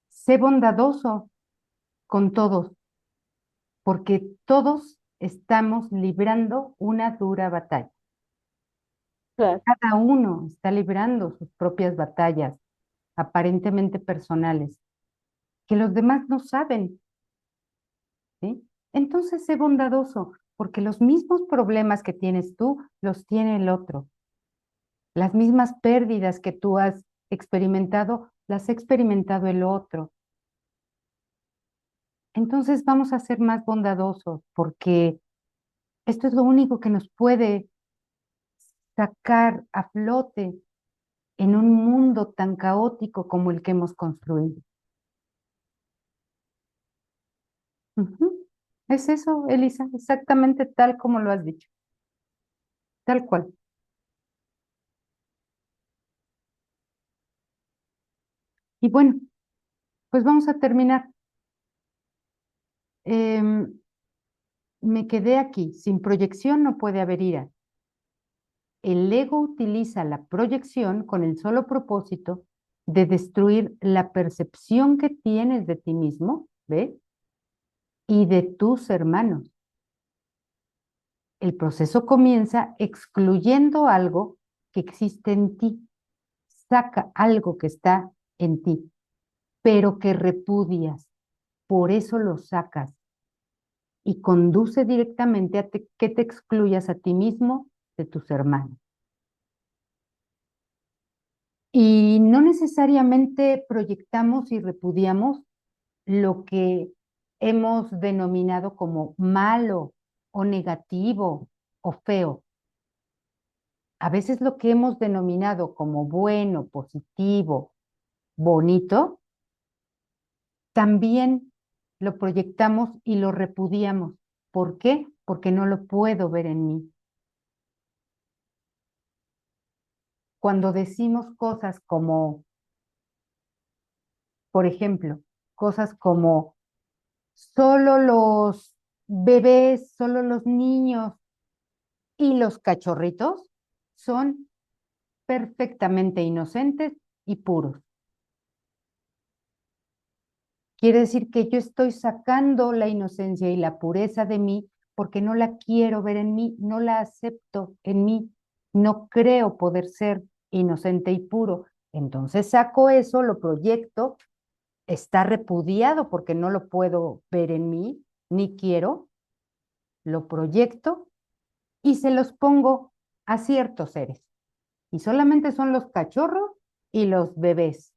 sé bondadoso con todos, porque todos estamos librando una dura batalla. Claro. Cada uno está librando sus propias batallas, aparentemente personales, que los demás no saben, ¿sí? Entonces sé bondadoso, porque los mismos problemas que tienes tú, los tiene el otro. Las mismas pérdidas que tú has experimentado, las ha experimentado el otro. Entonces vamos a ser más bondadosos, porque esto es lo único que nos puede sacar a flote en un mundo tan caótico como el que hemos construido. Ujú. Es eso, Elisa, exactamente tal como lo has dicho, tal cual. Y bueno, pues vamos a terminar. Em, Me quedé aquí. Sin proyección no puede haber ira. El ego utiliza la proyección con el solo propósito de destruir la percepción que tienes de ti mismo, ¿ve? Y de tus hermanos. El proceso comienza excluyendo algo que existe en ti. Saca algo que está en ti, pero que repudias. Por eso lo sacas y conduce directamente a que te excluyas a ti mismo de tus hermanos. Y no necesariamente proyectamos y repudiamos lo que hemos denominado como malo o negativo o feo. A veces lo que hemos denominado como bueno, positivo, bonito, también lo proyectamos y lo repudiamos. ¿Por qué? Porque no lo puedo ver en mí. Cuando decimos cosas como, por ejemplo, cosas como solo los bebés, solo los niños y los cachorritos son perfectamente inocentes y puros. Quiere decir que yo estoy sacando la inocencia y la pureza de mí porque no la quiero ver en mí, no la acepto en mí, no creo poder ser inocente y puro. Entonces saco eso, lo proyecto, está repudiado porque no lo puedo ver en mí, ni quiero, lo proyecto y se los pongo a ciertos seres. Y solamente son los cachorros y los bebés.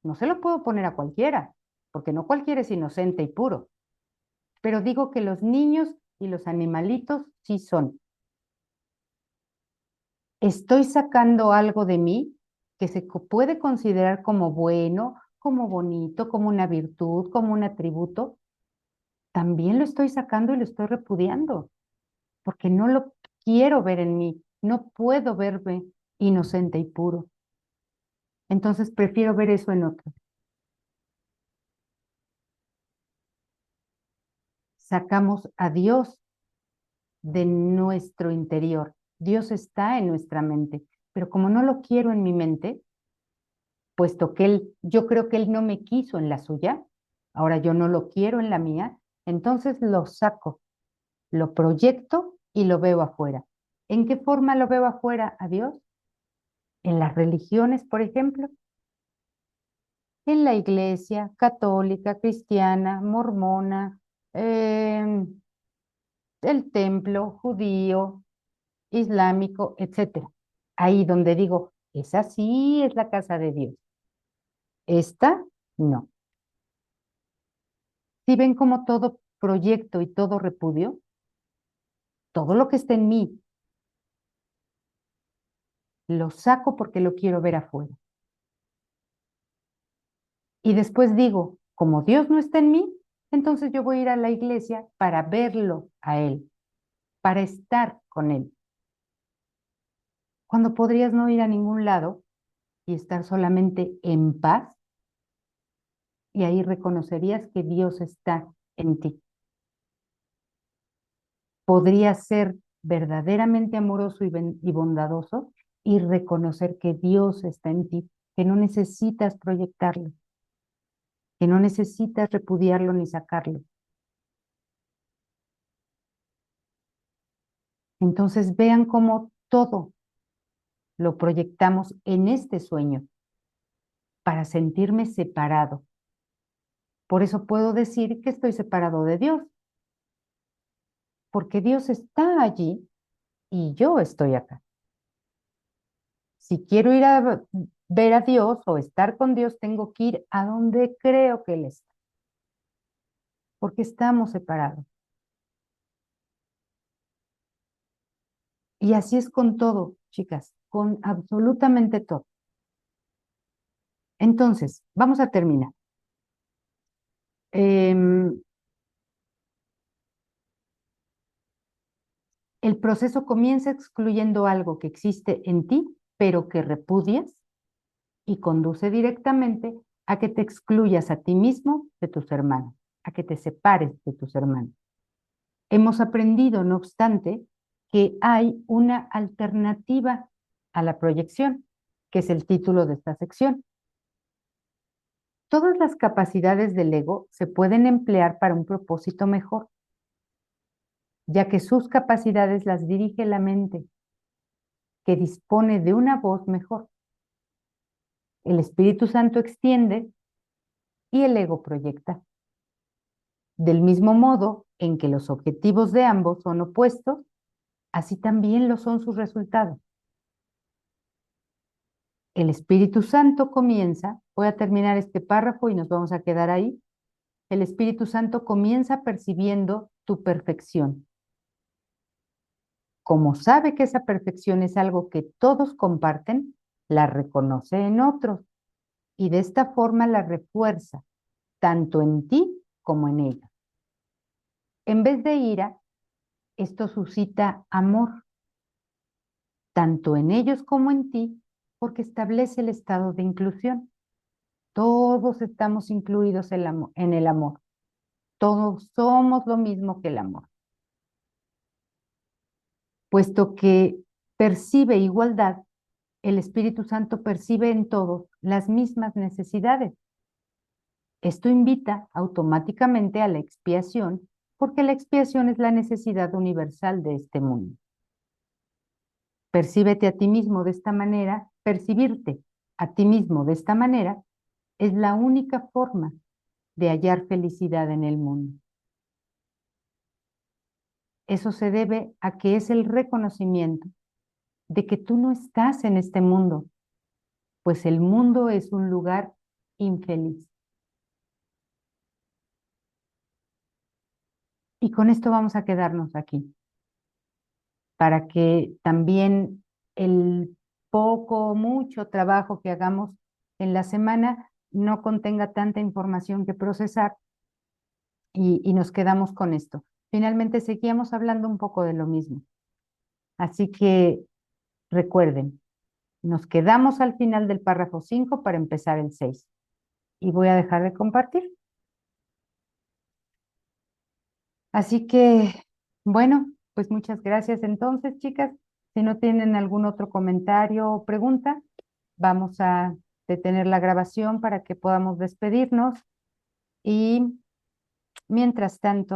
No se lo puedo poner a cualquiera, porque no cualquiera es inocente y puro. Pero digo que los niños y los animalitos sí son. Estoy sacando algo de mí que se puede considerar como bueno, como bonito, como una virtud, como un atributo. También lo estoy sacando y lo estoy repudiando, porque no lo quiero ver en mí. No puedo verme inocente y puro. Entonces prefiero ver eso en otro. Sacamos a Dios de nuestro interior. Dios está en nuestra mente, pero como no lo quiero en mi mente, puesto que yo creo que Él no me quiso en la suya, ahora yo no lo quiero en la mía, entonces lo saco, lo proyecto y lo veo afuera. ¿En qué forma lo veo afuera a Dios? En las religiones, por ejemplo, en la iglesia católica, cristiana, mormona, el templo judío, islámico, etcétera. Ahí donde digo, esa sí es la casa de Dios. Esta, no. Si ven como todo proyecto y todo repudio, todo lo que está en mí, lo saco porque lo quiero ver afuera. Y después digo, como Dios no está en mí, entonces yo voy a ir a la iglesia para verlo a Él, para estar con Él. Cuando podrías no ir a ningún lado y estar solamente en paz, y ahí reconocerías que Dios está en ti. Podrías ser verdaderamente amoroso y bondadoso y reconocer que Dios está en ti, que no necesitas proyectarlo, que no necesitas repudiarlo ni sacarlo. Entonces vean cómo todo lo proyectamos en este sueño para sentirme separado. Por eso puedo decir que estoy separado de Dios, porque Dios está allí y yo estoy acá. Si quiero ir a ver a Dios o estar con Dios, tengo que ir a donde creo que Él está, porque estamos separados. Y así es con todo, chicas, con absolutamente todo. Entonces, vamos a terminar. Em, el proceso comienza excluyendo algo que existe en ti, pero que repudias, y conduce directamente a que te excluyas a ti mismo de tus hermanos, a que te separes de tus hermanos. Hemos aprendido, no obstante, que hay una alternativa a la proyección, que es el título de esta sección. Todas las capacidades del ego se pueden emplear para un propósito mejor, ya que sus capacidades las dirige la mente, que dispone de una voz mejor. El Espíritu Santo extiende y el ego proyecta. Del mismo modo en que los objetivos de ambos son opuestos, así también lo son sus resultados. El Espíritu Santo comienza, voy a terminar este párrafo y nos vamos a quedar ahí. El Espíritu Santo comienza percibiendo tu perfección. Como sabe que esa perfección es algo que todos comparten, la reconoce en otros y de esta forma la refuerza, tanto en ti como en ellos. En vez de ira, esto suscita amor, tanto en ellos como en ti, porque establece el estado de inclusión. Todos estamos incluidos en el amor. Todos somos lo mismo que el amor. Puesto que percibe igualdad, el Espíritu Santo percibe en todos las mismas necesidades. Esto invita automáticamente a la expiación, porque la expiación es la necesidad universal de este mundo. Percíbete a ti mismo de esta manera, percibirte a ti mismo de esta manera es la única forma de hallar felicidad en el mundo. Eso se debe a que es el reconocimiento de que tú no estás en este mundo, pues el mundo es un lugar infeliz. Y con esto vamos a quedarnos aquí, para que también el poco o mucho trabajo que hagamos en la semana no contenga tanta información que procesar y nos quedamos con esto. Finalmente seguíamos hablando un poco de lo mismo. Así que recuerden, nos quedamos al final del párrafo 5 para empezar el 6. Y voy a dejar de compartir. Así que, bueno, pues muchas gracias entonces, chicas. Si no tienen algún otro comentario o pregunta, vamos a detener la grabación para que podamos despedirnos. Y mientras tanto,